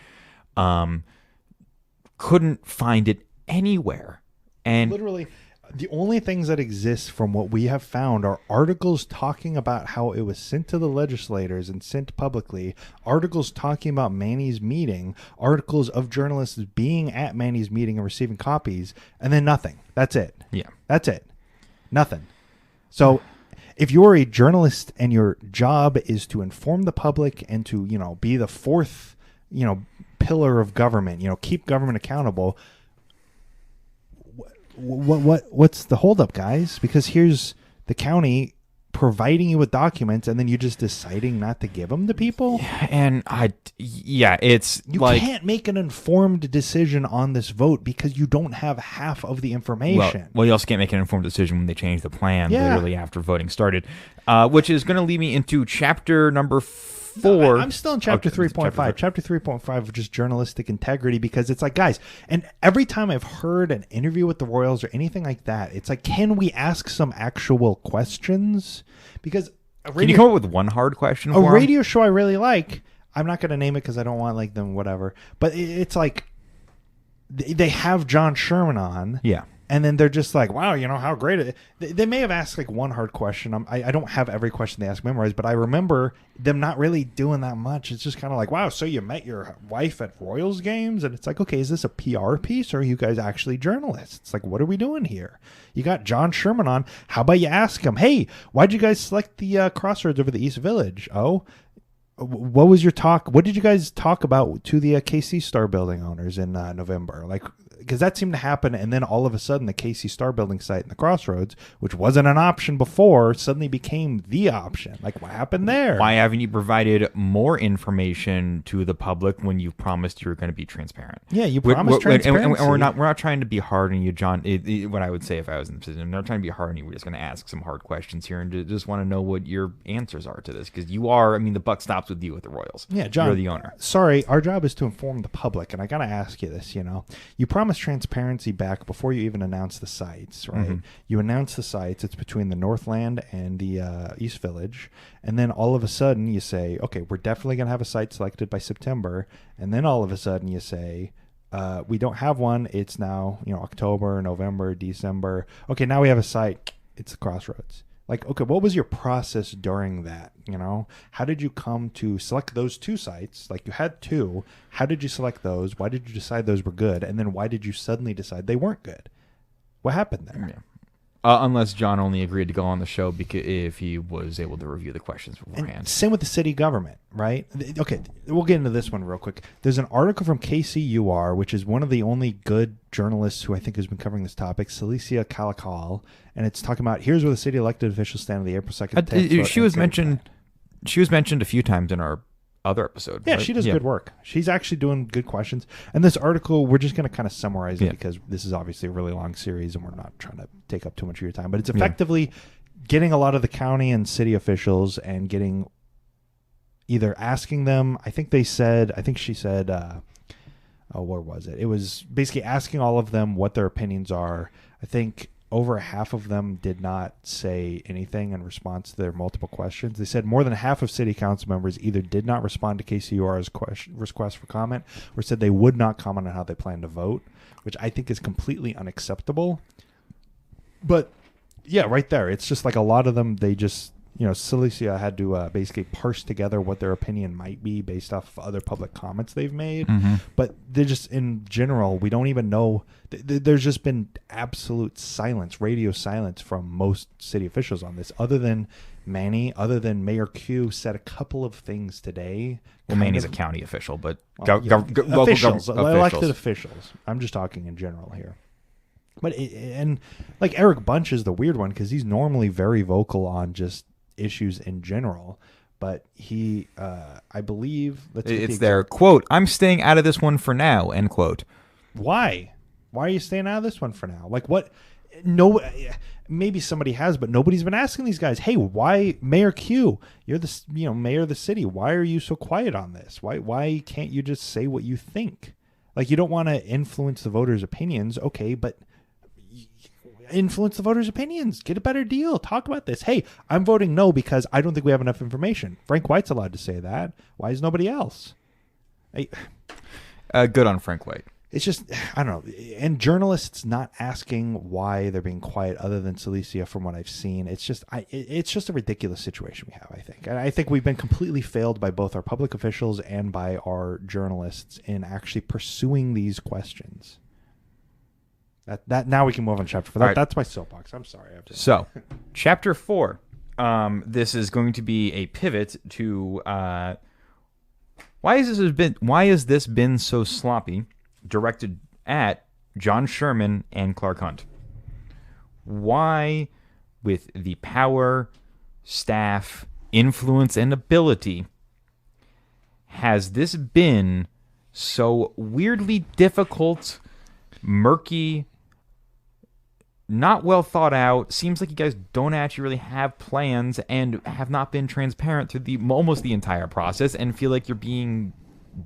Couldn't find it anywhere. And literally, the only things that exist from what we have found are articles talking about how it was sent to the legislators and sent publicly, articles talking about Manny's meeting, articles of journalists being at Manny's meeting and receiving copies, and then nothing. That's it. Yeah. That's it. Nothing. So if you're a journalist and your job is to inform the public and to, be the fourth, pillar of government, keep government accountable, what's the holdup, guys? Because here's the county providing you with documents, and then you just deciding not to give them to people. And it's you like, can't make an informed decision on this vote because you don't have half of the information. Well, you also can't make an informed decision when they change the plan literally after voting started, which is going to lead me into chapter number 4. I'm still in chapter 3.5. Chapter 3.5 of just journalistic integrity, because it's like, guys, and every time I've heard an interview with the Royals or anything like that, it's like, can we ask some actual questions? Because can you come up with one hard question for a them? radio show I really like, I'm not going to name it because I don't want like them whatever, but it's like they have John Sherman on. Yeah. And then they're just like, wow, how great it is. They may have asked like one hard question. I don't have every question they ask memorized, but I remember them not really doing that much. It's just kind of like, wow, so you met your wife at Royals games? And it's like, okay, is this a PR piece or are you guys actually journalists? It's like, what are we doing here? You got John Sherman on. How about you ask him, hey, why'd you guys select the Crossroads over the East Village? Oh, what was your talk? What did you guys talk about to the KC Star Building owners in November? Like, because that seemed to happen, and then all of a sudden the KC Star Building site in the Crossroads, which wasn't an option before, suddenly became the option. Like, what happened there? Why haven't you provided more information to the public when you promised you were going to be transparent? Yeah, you promised transparency. And we're not trying to be hard on you, John. What I would say if I was in the position, I'm not trying to be hard on you. We're just going to ask some hard questions here and just want to know what your answers are to this, because you are. I mean, the buck stops with you at the Royals. Yeah, John, you're the owner. Sorry, our job is to inform the public, and I got to ask you this. You promised transparency back before you even announced the sites, right? Mm-hmm. You announced the sites. It's between the Northland and the East Village, and then all of a sudden you say, okay, we're definitely going to have a site selected by September, and then all of a sudden you say, we don't have one. It's now October, November, December. Okay, now we have a site. It's the Crossroads. Like, okay, what was your process during that? How did you come to select those two sites? Like, you had two. How did you select those? Why did you decide those were good? And then why did you suddenly decide they weren't good? What happened there? Yeah. Unless John only agreed to go on the show because if he was able to review the questions beforehand. And same with the city government, right? Okay, we'll get into this one real quick. There's an article from KCUR, which is one of the only good journalists who I think has been covering this topic, Celicia Calakal, and it's talking about here's where the city elected officials stand on the April 2nd. 10th she was mentioned. She was mentioned a few times in our other episode. Yeah, right? she does good work. She's actually doing good questions. And this article, we're just going to kind of summarize it because this is obviously a really long series and we're not trying to take up too much of your time. But it's effectively getting a lot of the county and city officials and getting either asking them, I think she said, where was it? It was basically asking all of them what their opinions are. I think over half of them did not say anything in response to their multiple questions. They said more than half of city council members either did not respond to KCUR's request for comment or said they would not comment on how they plan to vote, which I think is completely unacceptable. But yeah, right there. It's just like a lot of them, they just, Celicia had to basically parse together what their opinion might be based off of other public comments they've made. Mm-hmm. But they're just, in general, we don't even know. There's just been absolute silence, radio silence from most city officials on this, other than Manny, other than Mayor Q said a couple of things today. Well, Manny's a county official, but officials, elected officials. I'm just talking in general here. But and like Eric Bunch is the weird one because he's normally very vocal on just issues in general, but he I believe it's their quote, I'm staying out of this one for now, end quote. Why are you staying out of this one for now? Like, what? No, maybe somebody has, but nobody's been asking these guys, hey, why, Mayor Q, you're the mayor of the city, why are you so quiet on this? Why can't you just say what you think? Like, you don't want to influence the voters' opinions, okay, but influence the voters' opinions. Get a better deal. Talk about this. Hey, I'm voting no because I don't think we have enough information. Frank White's allowed to say that. Why is nobody else? Good on Frank White. It's just, I don't know. And journalists not asking why they're being quiet other than Cilicia from what I've seen. It's just a ridiculous situation we have, I think. And I think we've been completely failed by both our public officials and by our journalists in actually pursuing these questions. That now we can move on to chapter 4. Right. That's my soapbox. I'm sorry. So, chapter 4. This is going to be a pivot to why has this been so sloppy? Directed at John Sherman and Clark Hunt. Why, with the power, staff, influence, and ability, has this been so weirdly difficult, murky, not well thought out? Seems like you guys don't actually really have plans and have not been transparent through almost the entire process, and feel like you're being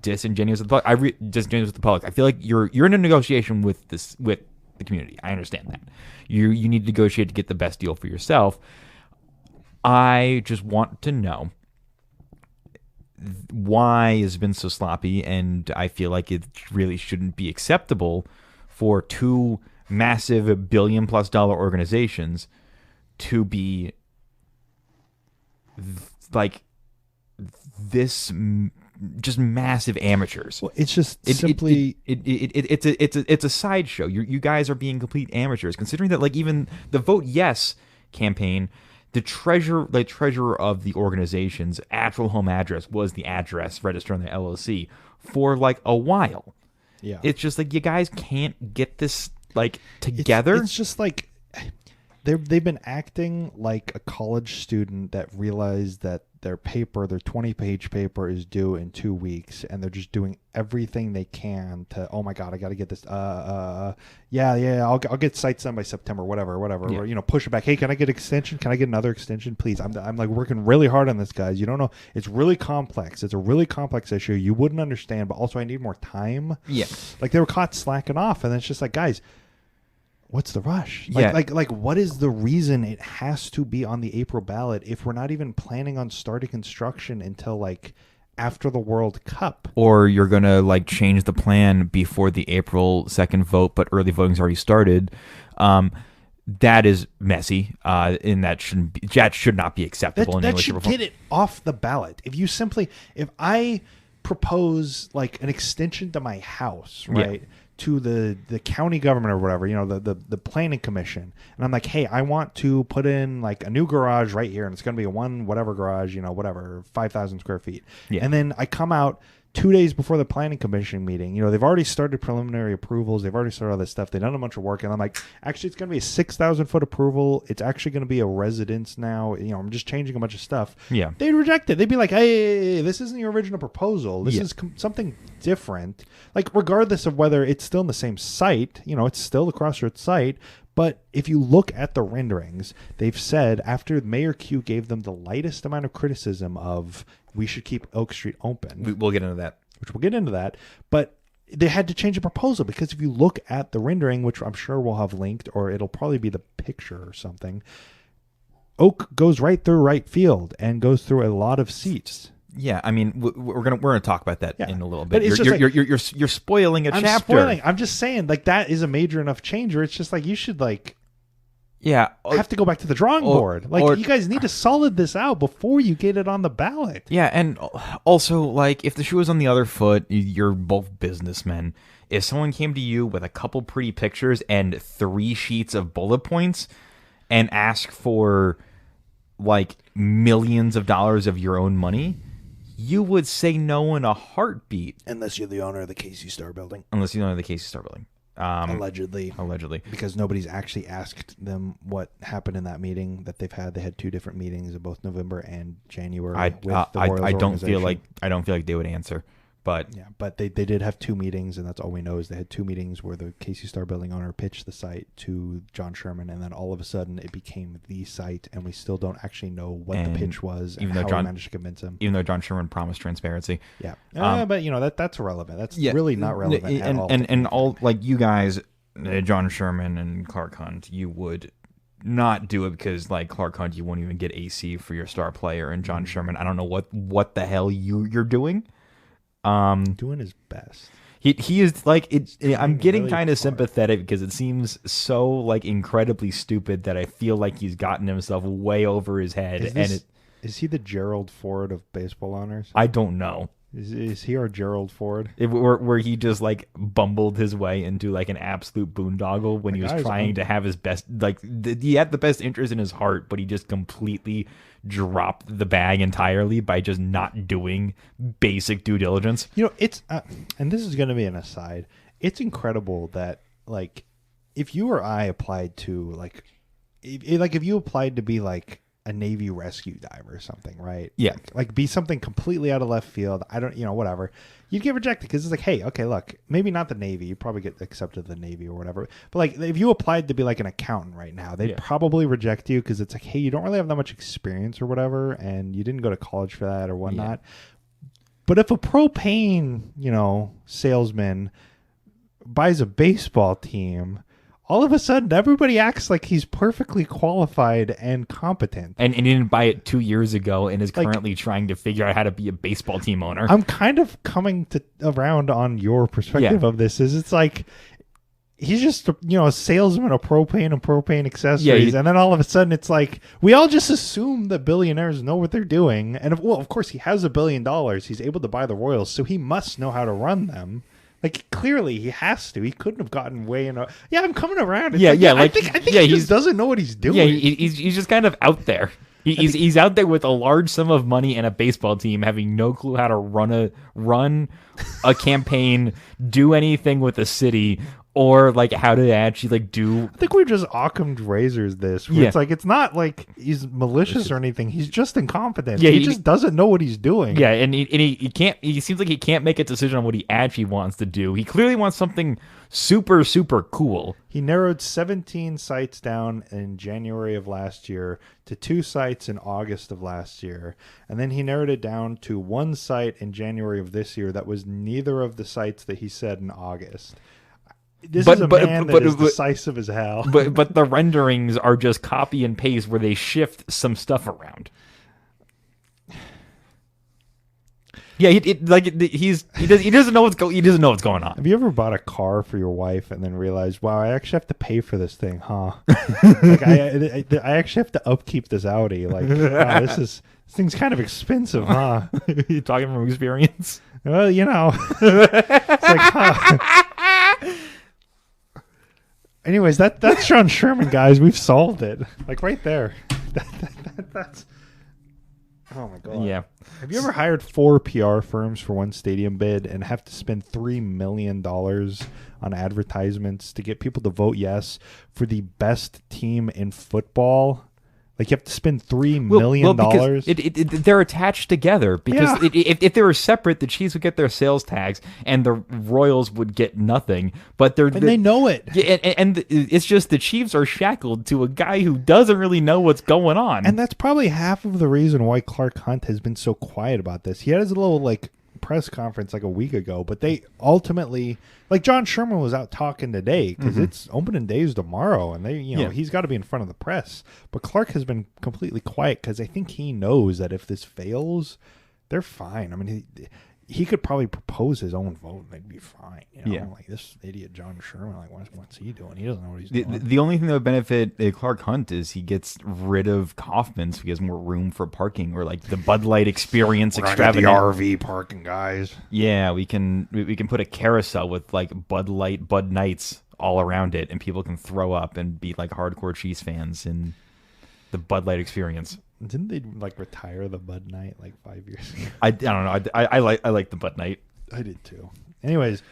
disingenuous with the public. Disingenuous with the public. I feel like you're in a negotiation with the community. I understand that. You need to negotiate to get the best deal for yourself. I just want to know why it's been so sloppy, and I feel like it really shouldn't be acceptable for two massive $1 billion+ organizations to be like this. Just massive amateurs. Well, it's just simply it's a sideshow. You guys are being complete amateurs, considering that like even the Vote Yes campaign, the treasurer of the organization's actual home address was the address registered on the LLC for like a while. Yeah, it's just like you guys can't get this like together. It's just like they've been acting like a college student that realized that their 20-page paper is due in 2 weeks, and they're just doing everything they can to, oh my God, I got to get this. I'll get sites done by September, whatever. Yeah. Or, push it back. Hey, can I get extension? Can I get another extension, please? I'm like working really hard on this, guys. You don't know. It's really complex. It's a really complex issue. You wouldn't understand, but also I need more time. Yeah. Like they were caught slacking off, and it's just like, guys, what's the rush? Like what is the reason it has to be on the April ballot if we're not even planning on starting construction until like after the World Cup? Or you're going to like change the plan before the April 2nd vote, but early voting's already started. That is messy, and that should not be acceptable. That should get it off the ballot. If I propose like an extension to my house, right? Yeah. To the county government or whatever, the planning commission, and I'm like, hey, I want to put in like a new garage right here, and it's going to be a whatever garage, 5,000 square feet. Yeah. And then I come out 2 days before the planning commission meeting. They've already started preliminary approvals. They've already started all this stuff. They've done a bunch of work, and I'm like, actually, it's going to be a 6,000 foot approval. It's actually going to be a residence now. I'm just changing a bunch of stuff. Yeah. They'd reject it. They'd be like, hey, this isn't your original proposal. This is something different. Like, regardless of whether it's still in the same site, it's still the Crossroads site. But if you look at the renderings, they've said after Mayor Q gave them the lightest amount of criticism of we should keep Oak Street open. We'll get into that. Which we'll get into that. But they had to change the proposal because if you look at the rendering, which I'm sure we'll have linked, or it'll probably be the picture or something, Oak goes right through right field and goes through a lot of seats. Yeah, I mean, we're gonna talk about that in a little bit. But you're spoiling a chapter. Spoiling. I'm just saying, like, that is a major enough change where it's just like you should have to go back to the drawing board. Like, you guys need to solid this out before you get it on the ballot. Yeah, and also, like, if the shoe was on the other foot, you're both businessmen. If someone came to you with a couple pretty pictures and 3 sheets of bullet points and asked for like millions of dollars of your own money, you would say no in a heartbeat. Unless you're the owner of the Casey Star building. Allegedly. Because nobody's actually asked them what happened in that meeting that they've had. They had 2 different meetings in both November and January. I don't feel like they would answer. But they did have 2 meetings, and that's all we know is they had 2 meetings where the Casey Star Building owner pitched the site to John Sherman, and then all of a sudden it became the site, and we still don't actually know what the pitch was and how we managed to convince him. Even though John Sherman promised transparency. Yeah. But, that's irrelevant. That's really not relevant at all. And all, like, you guys, John Sherman and Clark Hunt, you would not do it because, like, Clark Hunt, you won't even get AC for your star player, and John Sherman, I don't know what the hell you're doing. Doing his best. He is like I'm getting really kind of sympathetic because it seems so like incredibly stupid that I feel like he's gotten himself way over his head. Is he the Gerald Ford of baseball owners? I don't know. Is he our Gerald Ford? Where he just like bumbled his way into like an absolute boondoggle when he was trying to have his best, like he had the best interest in his heart, but he just completely dropped the bag entirely by just not doing basic due diligence. It's and this is going to be an aside. It's incredible that, like, if you or I applied to if you applied to be like a Navy rescue diver or something, right? Yeah. Like be something completely out of left field. I don't, whatever. You'd get rejected because it's like, hey, okay, look, maybe not the Navy. You probably get accepted to the Navy or whatever. But like, if you applied to be like an accountant right now, they'd probably reject you because it's like, hey, you don't really have that much experience or whatever, and you didn't go to college for that or whatnot. Yeah. But if a propane, salesman buys a baseball team, all of a sudden, everybody acts like he's perfectly qualified and competent. And he didn't buy it 2 years ago and is currently trying to figure out how to be a baseball team owner. I'm kind of coming around on your perspective of this. It's like he's just a salesman of propane and propane accessories, and then all of a sudden it's like we all just assume that billionaires know what they're doing. And of course, he has $1 billion. He's able to buy the Royals, so he must know how to run them. Like, clearly, he has to. He couldn't have gotten way in. Yeah, I'm coming around. It's I think he just doesn't know what he's doing. Yeah, he's just kind of out there. He's out there with a large sum of money and a baseball team, having no clue how to run a campaign, do anything with a city, or like how to actually like do. I think we've just Occam's razors this. It's like it's not like he's malicious or anything. He's just incompetent. Yeah, he just doesn't know what he's doing. Yeah, and he can't. He seems like he can't make a decision on what he actually wants to do. He clearly wants something super cool. He narrowed 17 sites down in January of last year to 2 sites in August of last year, and then he narrowed it down to 1 site in January of this year that was neither of the sites that he said in August. This is a man that is decisive as hell. But the renderings are just copy and paste where they shift some stuff around. Yeah, he doesn't know what's going on. Have you ever bought a car for your wife and then realized, wow, I actually have to pay for this thing, huh? Like I actually have to upkeep this Audi. Like, wow, this thing's kind of expensive, huh? You talking from experience? Well, it's like, huh. Anyways, that's John Sherman, guys. We've solved it. Like right there. That's. Oh my god. Yeah. Have you ever hired 4 PR firms for 1 stadium bid and have to spend $3 million on advertisements to get people to vote yes for the best team in football? Like you have to spend $3 million. Because they're attached together. Because if they were separate, the Chiefs would get their sales tags and the Royals would get nothing. But they know it. And it's just the Chiefs are shackled to a guy who doesn't really know what's going on. And that's probably half of the reason why Clark Hunt has been so quiet about this. He had his little press conference like a week ago, but they ultimately, like John Sherman was out talking today because it's opening days tomorrow, and he's got to be in front of the press. But Clark has been completely quiet because I think he knows that if this fails, they're fine. I mean, he could probably propose his own vote and they'd be fine. Like this idiot John Sherman, like what's he doing? He doesn't know what he's doing. The only thing that would benefit Clark Hunt is he gets rid of Kaufman, so he has more room for parking, or like the Bud Light experience extravagant. The RV parking, guys. Yeah, we can put a carousel with like Bud Nights all around it, and people can throw up and be like hardcore Chiefs fans in the Bud Light experience. Didn't they retire the Bud Night 5 years ago? I don't know. I like the Bud Night. I did too. Anyways,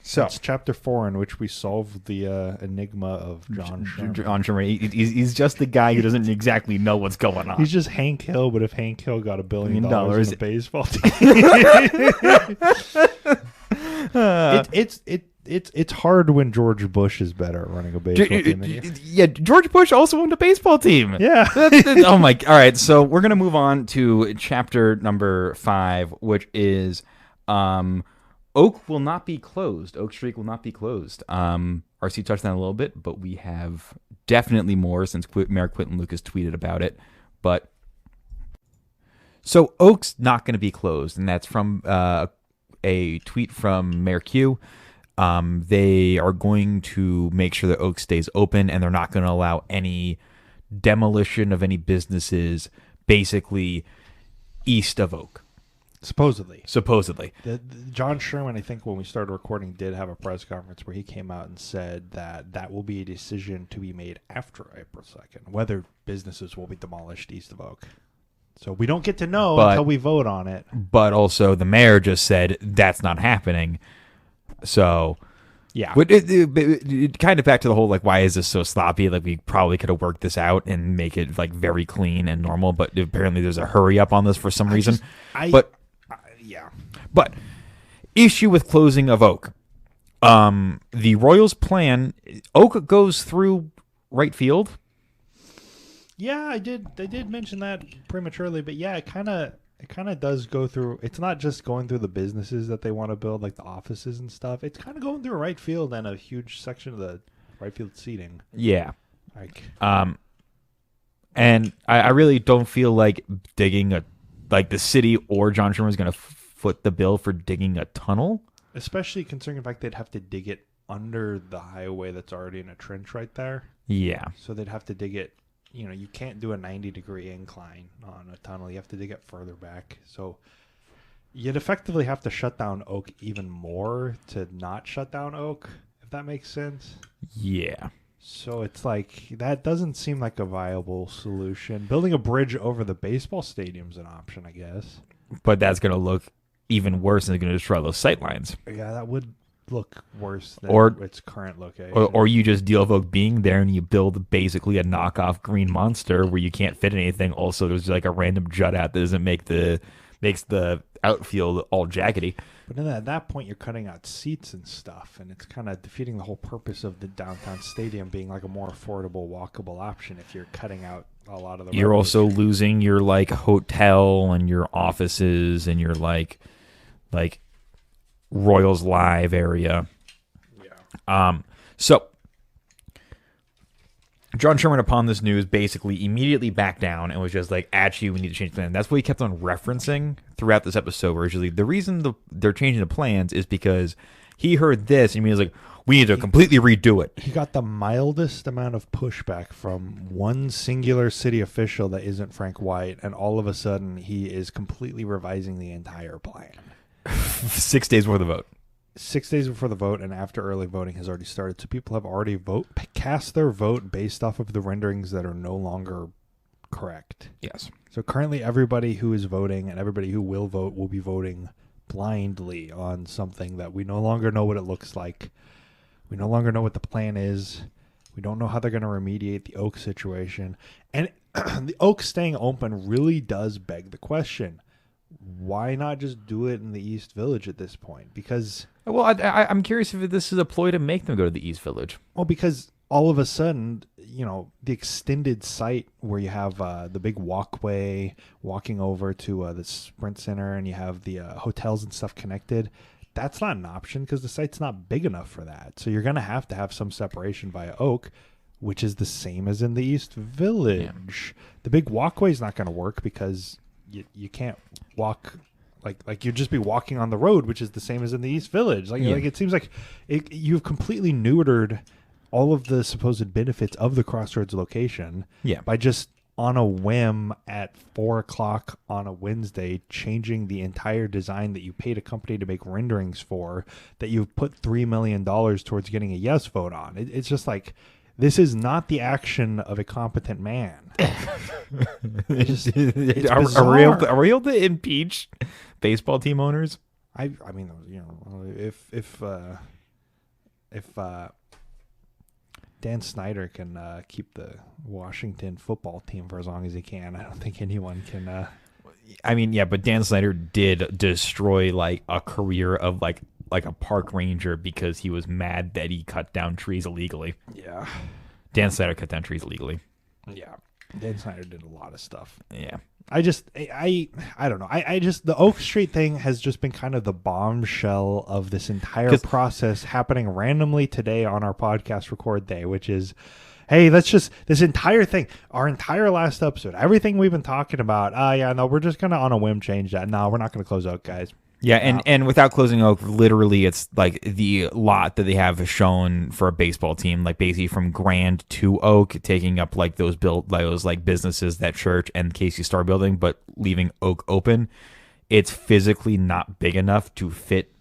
So it's chapter 4 in which we solve the enigma of John Sherman. John Sherman. He's just the guy who doesn't exactly know what's going on. He's just Hank Hill, but if Hank Hill got $1 billion in a baseball team, it's hard when George Bush is better at running a baseball team than you. Yeah, George Bush also owned a baseball team. Yeah. Oh my! All right, so we're gonna move on to chapter number 5, which is Oak will not be closed. Oak Street will not be closed. RC touched on it a little bit, but we have definitely more since Mayor Quentin Lucas tweeted about it. But so Oak's not going to be closed, and that's from a tweet from Mayor Q. They are going to make sure that Oak stays open, and they're not going to allow any demolition of any businesses basically east of Oak. Supposedly. John Sherman, I think when we started recording, did have a press conference where he came out and said that will be a decision to be made after April 2nd, whether businesses will be demolished east of Oak. So we don't get to know until we vote on it. But also the mayor just said that's not happening. So, yeah. It kind of back to the whole, like, why is this so sloppy? Like, we probably could have worked this out and make it, like, very clean and normal. But apparently there's a hurry up on this for some reason. Yeah. But issue with closing of Oak. The Royals' plan, Oak goes through right field. Yeah, they did mention that prematurely, but yeah, it kind of does go through. It's not just going through the businesses that they want to build, like the offices and stuff. It's kind of going through right field and a huge section of the right field seating. Yeah. And I really don't feel like digging the city or John Sherman is going to foot the bill for digging a tunnel. Especially considering the fact they'd have to dig it under the highway that's already in a trench right there. Yeah. So they'd have to dig it. You can't do a 90-degree incline on a tunnel. You have to dig it further back. So you'd effectively have to shut down Oak even more to not shut down Oak, if that makes sense. Yeah. So it's like, that doesn't seem like a viable solution. Building a bridge over the baseball stadium's an option, I guess. But that's going to look even worse, and it's going to destroy those sight lines. Yeah, that would look worse than its current location. Or you just deal with Oak being there and you build basically a knockoff Green Monster where you can't fit anything. Also, there's like a random jut out that doesn't makes the outfield all jaggedy. But then at that point, you're cutting out seats and stuff, and it's kind of defeating the whole purpose of the downtown stadium being like a more affordable, walkable option if you're cutting out a lot of the... You're also losing your like hotel and your offices and your like Royals Live area. Yeah. So John Sherman, upon this news, basically immediately backed down and was just like, actually, we need to change the plan. That's what he kept on referencing throughout this episode, where usually the reason they're changing the plans is because he heard this and he was like, we need to completely redo it. He got the mildest amount of pushback from one singular city official that isn't Frank White, and all of a sudden he is completely revising the entire plan. 6 days before the vote. 6 days before the vote, and after early voting has already started. So people have already cast their vote based off of the renderings that are no longer correct. Yes. So currently everybody who is voting and everybody who will vote will be voting blindly on something that we no longer know what it looks like. We no longer know what the plan is. We don't know how they're going to remediate the Oak situation. And the Oak staying open really does beg the question, why not just do it in the East Village at this point? Because... Well, I'm curious if this is a ploy to make them go to the East Village. Well, because all of a sudden, the extended site where you have the big walkway walking over to the Sprint Center and you have the hotels and stuff connected, that's not an option because the site's not big enough for that. So you're going to have some separation via Oak, which is the same as in the East Village. Yeah. The big walkway is not going to work because you can't walk... Like you'd just be walking on the road, which is the same as in the East Village. Like it seems like you've completely neutered all of the supposed benefits of the Crossroads location by just on a whim at 4:00 on a Wednesday changing the entire design that you paid a company to make renderings for, that you've put $3 million towards getting a yes vote on. It's just like, this is not the action of a competent man. Are we able to impeach baseball team owners? I mean, if if Dan Snyder can keep the Washington football team for as long as he can, I don't think anyone can. I mean, yeah, but Dan Snyder did destroy like a career of like a park ranger because he was mad that he cut down trees illegally. Yeah. Dan Snyder cut down trees illegally. Yeah. Dan Snyder did a lot of stuff. Yeah. I don't know. I just, the Oak Street thing has just been kind of the bombshell of this entire process happening randomly today on our podcast record day, which is, hey, this entire thing, our entire last episode, everything we've been talking about. We're just going to on a whim change that. No, we're not going to close Oak, guys. Yeah, and without closing Oak, literally it's like the lot that they have shown for a baseball team, like basically from Grand to Oak, taking up like those businesses, that church and Casey Star building, but leaving Oak open. It's physically not big enough to fit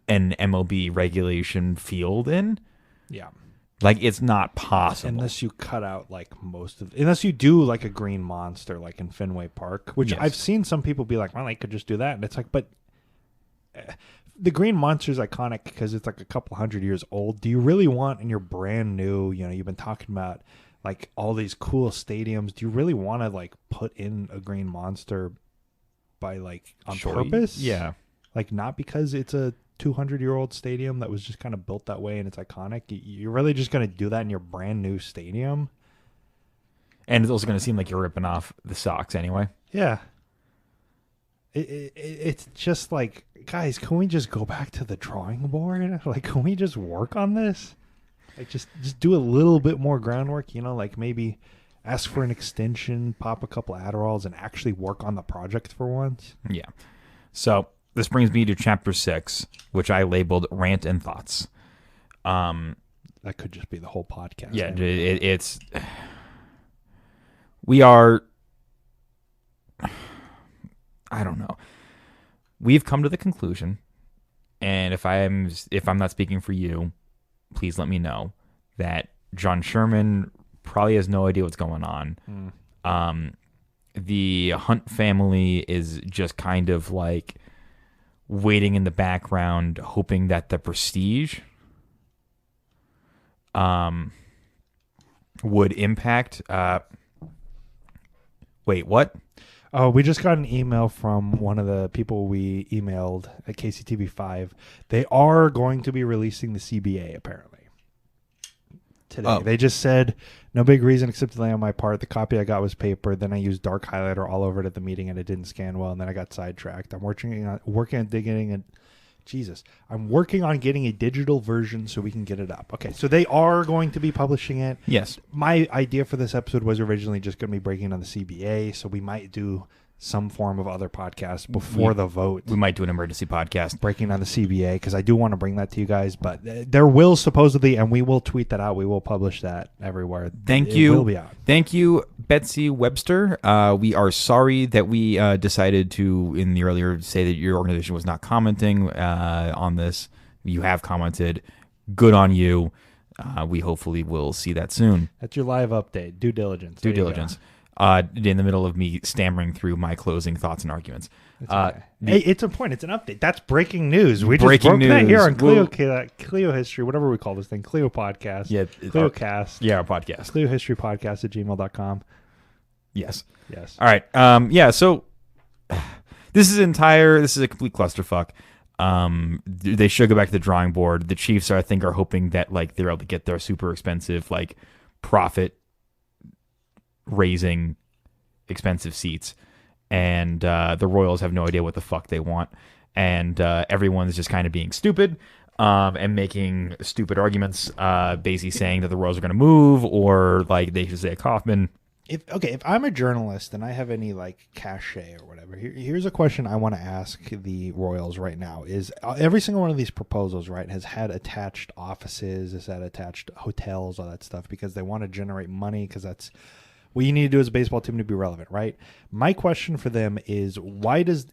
an MLB regulation field in. Yeah. Like, it's not possible. Unless you cut out like unless you do like a green monster like in Fenway Park, which Yes. I've seen some people be like, well, I could just do that. And it's like, but the green monster is iconic because it's like a couple hundred years old. Do you really want in your brand new, you've been talking about like all these cool stadiums. Do you really want to like put in a green monster by like on purpose? Yeah. Like not because it's a 200-year-old stadium that was just kind of built that way and it's iconic. You're really just going to do that in your brand new stadium? And it's also going to seem like you're ripping off the Sox anyway. Yeah. It's just like, guys, can we just go back to the drawing board? Like, can we just work on this? Like, just do a little bit more groundwork, like maybe ask for an extension, pop a couple Adderalls, and actually work on the project for once. Yeah. So this brings me to chapter 6, which I labeled Rant and Thoughts. That could just be the whole podcast. Yeah, it's... We are... I don't know. We've come to the conclusion, and if I'm not speaking for you, please let me know, that John Sherman probably has no idea what's going on. The Hunt family is just kind of like waiting in the background, hoping that the prestige would impact. Wait, what? Oh, we just got an email from one of the people we emailed at KCTV5. They are going to be releasing the CBA, apparently, today. Oh. They just said, no big reason except delay on my part. The copy I got was paper. Then I used dark highlighter all over it at the meeting, and it didn't scan well, and then I got sidetracked. I'm working on digging and... Jesus. I'm working on getting a digital version so we can get it up. Okay, so they are going to be publishing it. Yes. My idea for this episode was originally just going to be breaking down the CBA, so we might do some form of other podcast before the vote. We might do an emergency podcast. Breaking down the CBA, because I do want to bring that to you guys, but there will supposedly, and we will tweet that out, we will publish that everywhere. It will be out. Thank you, Betsy Webster. We are sorry that we decided to, in the earlier, say that your organization was not commenting on this. You have commented. Good on you. We hopefully will see that soon. That's your live update. Due diligence. Due diligence. In the middle of me stammering through my closing thoughts and arguments. Okay. Hey, it's important. It's an update. That's breaking news. We breaking just broke that news. here on Clio History, whatever we call this thing, Clio Podcast. Yeah, ClioCast. Yeah, our podcast. Clio History Podcast at gmail.com. Yes. Yes. All right. Yeah. So this is a complete clusterfuck. They should go back to the drawing board. The Chiefs, I think, are hoping that like they're able to get their super expensive like profit raising expensive seats, and the Royals have no idea what the fuck they want, and everyone's just kind of being stupid and making stupid arguments, basically saying that the Royals are going to move, or like they should say Kaufman. If I'm a journalist and I have any like cachet or whatever, here's a question I want to ask the Royals right now: is every single one of these proposals, right, has had attached offices, has had attached hotels, all that stuff, because they want to generate money, because that's what you need to do as a baseball team to be relevant, right? My question for them is,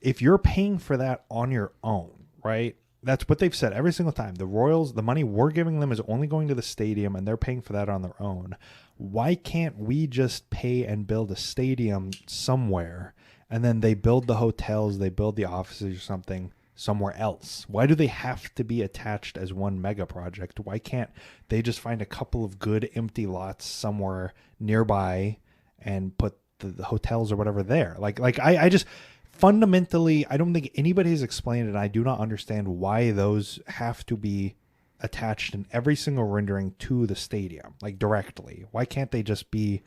if you're paying for that on your own, right? That's what they've said every single time. The Royals, the money we're giving them is only going to the stadium, and they're paying for that on their own. Why can't we just pay and build a stadium somewhere, and then they build the hotels, they build the offices or something somewhere else? Why do they have to be attached as one mega project? Why can't they just find a couple of good empty lots somewhere nearby and put the hotels or whatever there? I just fundamentally, I don't think anybody has explained it. And I do not understand why those have to be attached in every single rendering to the stadium, like directly. Why can't they just be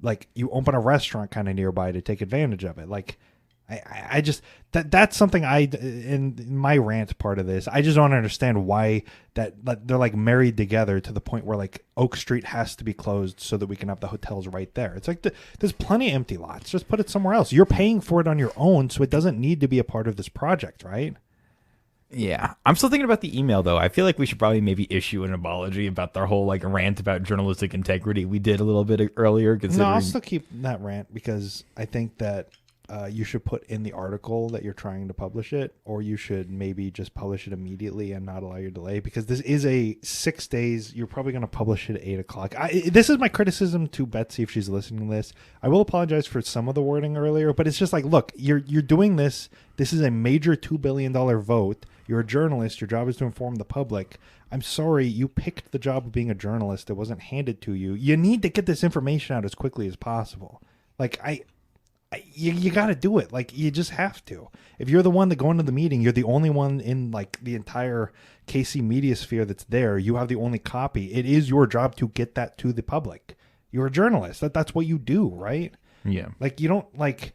like you open a restaurant kind of nearby to take advantage of it? Like, I just that's something in my rant part of this, I just don't understand why that they're like married together to the point where like Oak Street has to be closed so that we can have the hotels right there. It's like there's plenty of empty lots. Just put it somewhere else. You're paying for it on your own, so it doesn't need to be a part of this project, right? Yeah, I'm still thinking about the email though. I feel like we should probably maybe issue an apology about their whole like rant about journalistic integrity we did a little bit earlier. No, I'll still keep that rant because I think that you should put in the article that you're trying to publish it, or you should maybe just publish it immediately and not allow your delay, because this is a 6 days. You're probably going to publish it at 8 o'clock. This is my criticism to Betsy if she's listening to this. I will apologize for some of the wording earlier, but it's just like, look, you're doing this. This is a major $2 billion vote. You're a journalist. Your job is to inform the public. I'm sorry, you picked the job of being a journalist. It wasn't handed to you. You need to get this information out as quickly as possible. Like, you got to do it. Like, you just have to. If you're the one that going to the meeting, you're the only one in like the entire KC media sphere that's there. You have the only copy. It is your job to get that to the public. You're a journalist. That's what you do, right? Yeah. Like, you don't like.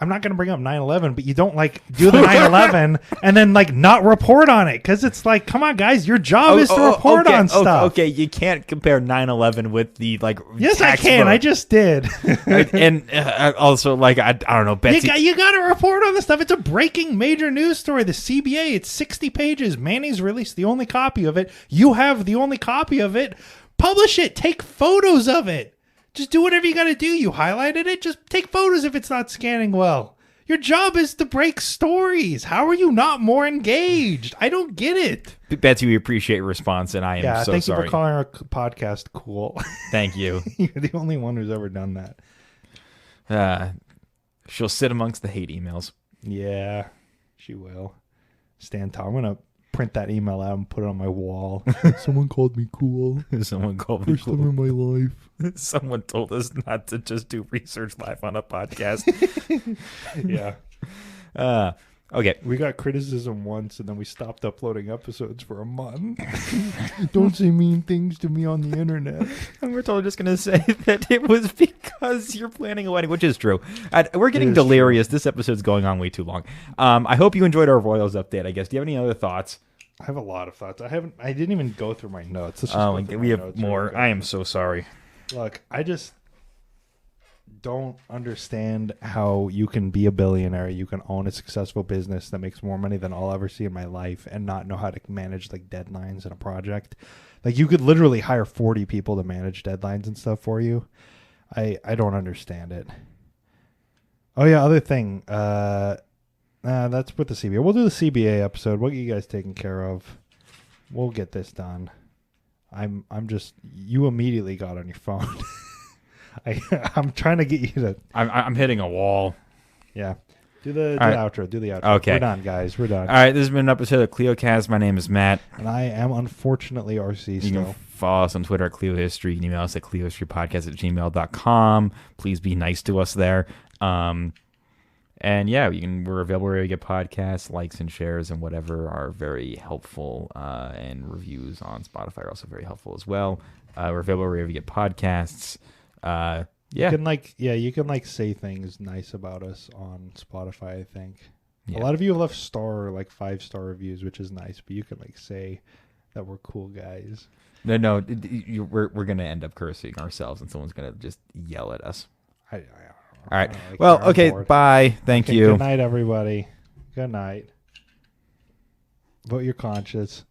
I'm not going to bring up 9/11, but you don't like do the 9/11 and then like not report on it, because it's like, come on, guys, your job is to report on stuff. Okay, you can't compare 9/11 with the like. Yes, I can. Vote. I just did. and also, like, I don't know, Betsy. You got to report on the stuff. It's a breaking major news story. The CBA. It's 60 pages. Manny's released the only copy of it. You have the only copy of it. Publish it. Take photos of it. Just do whatever you got to do. You highlighted it. Just take photos if it's not scanning well. Your job is to break stories. How are you not more engaged? I don't get it. Betsy, we appreciate your response, and I am so thank sorry. you for calling our podcast cool. Thank you. You're the only one who's ever done that. She'll sit amongst the hate emails. Yeah, she will. Stan, I'm going to print that email out and put it on my wall. Someone called me cool. Someone called me cool. First time in my life. Someone told us not to just do research live on a podcast. Yeah. Okay. We got criticism once, and then we stopped uploading episodes for a month. Don't say mean things to me on the internet. And we're totally just going to say that it was because you're planning a wedding, which is true. We're getting delirious. True. This episode's going on way too long. I hope you enjoyed our Royals update, I guess. Do you have any other thoughts? I have a lot of thoughts. I didn't even go through my notes. We have more. I am so sorry. Look, I just don't understand how you can be a billionaire, you can own a successful business that makes more money than I'll ever see in my life, and not know how to manage like deadlines in a project. Like, you could literally hire 40 people to manage deadlines and stuff for you. I don't understand it. Oh yeah, other thing. That's with the CBA. We'll do the CBA episode. We'll get you guys taken care of. We'll get this done. I'm just, you immediately got on your phone. I'm trying to get you to. I'm hitting a wall. Yeah. Do the outro. Do the outro. Okay. We're done, guys. We're done. All right. This has been an episode of CleoCast. My name is Matt. And I am unfortunately RC still. You can follow us on Twitter at CleoHistory. You can email us at CleoHistoryPodcast@gmail.com. Please be nice to us there. And yeah, we're available where you get podcasts, likes and shares and whatever are very helpful. And reviews on Spotify are also very helpful as well. We're available wherever you get podcasts. Yeah. You can say things nice about us on Spotify, I think. Yeah. A lot of you have left 5-star reviews, which is nice, but you can say that we're cool guys. No, we're going to end up cursing ourselves and someone's going to just yell at us. All right. Well, okay. Bye. Thank you. Good night, everybody. Good night. Vote your conscience.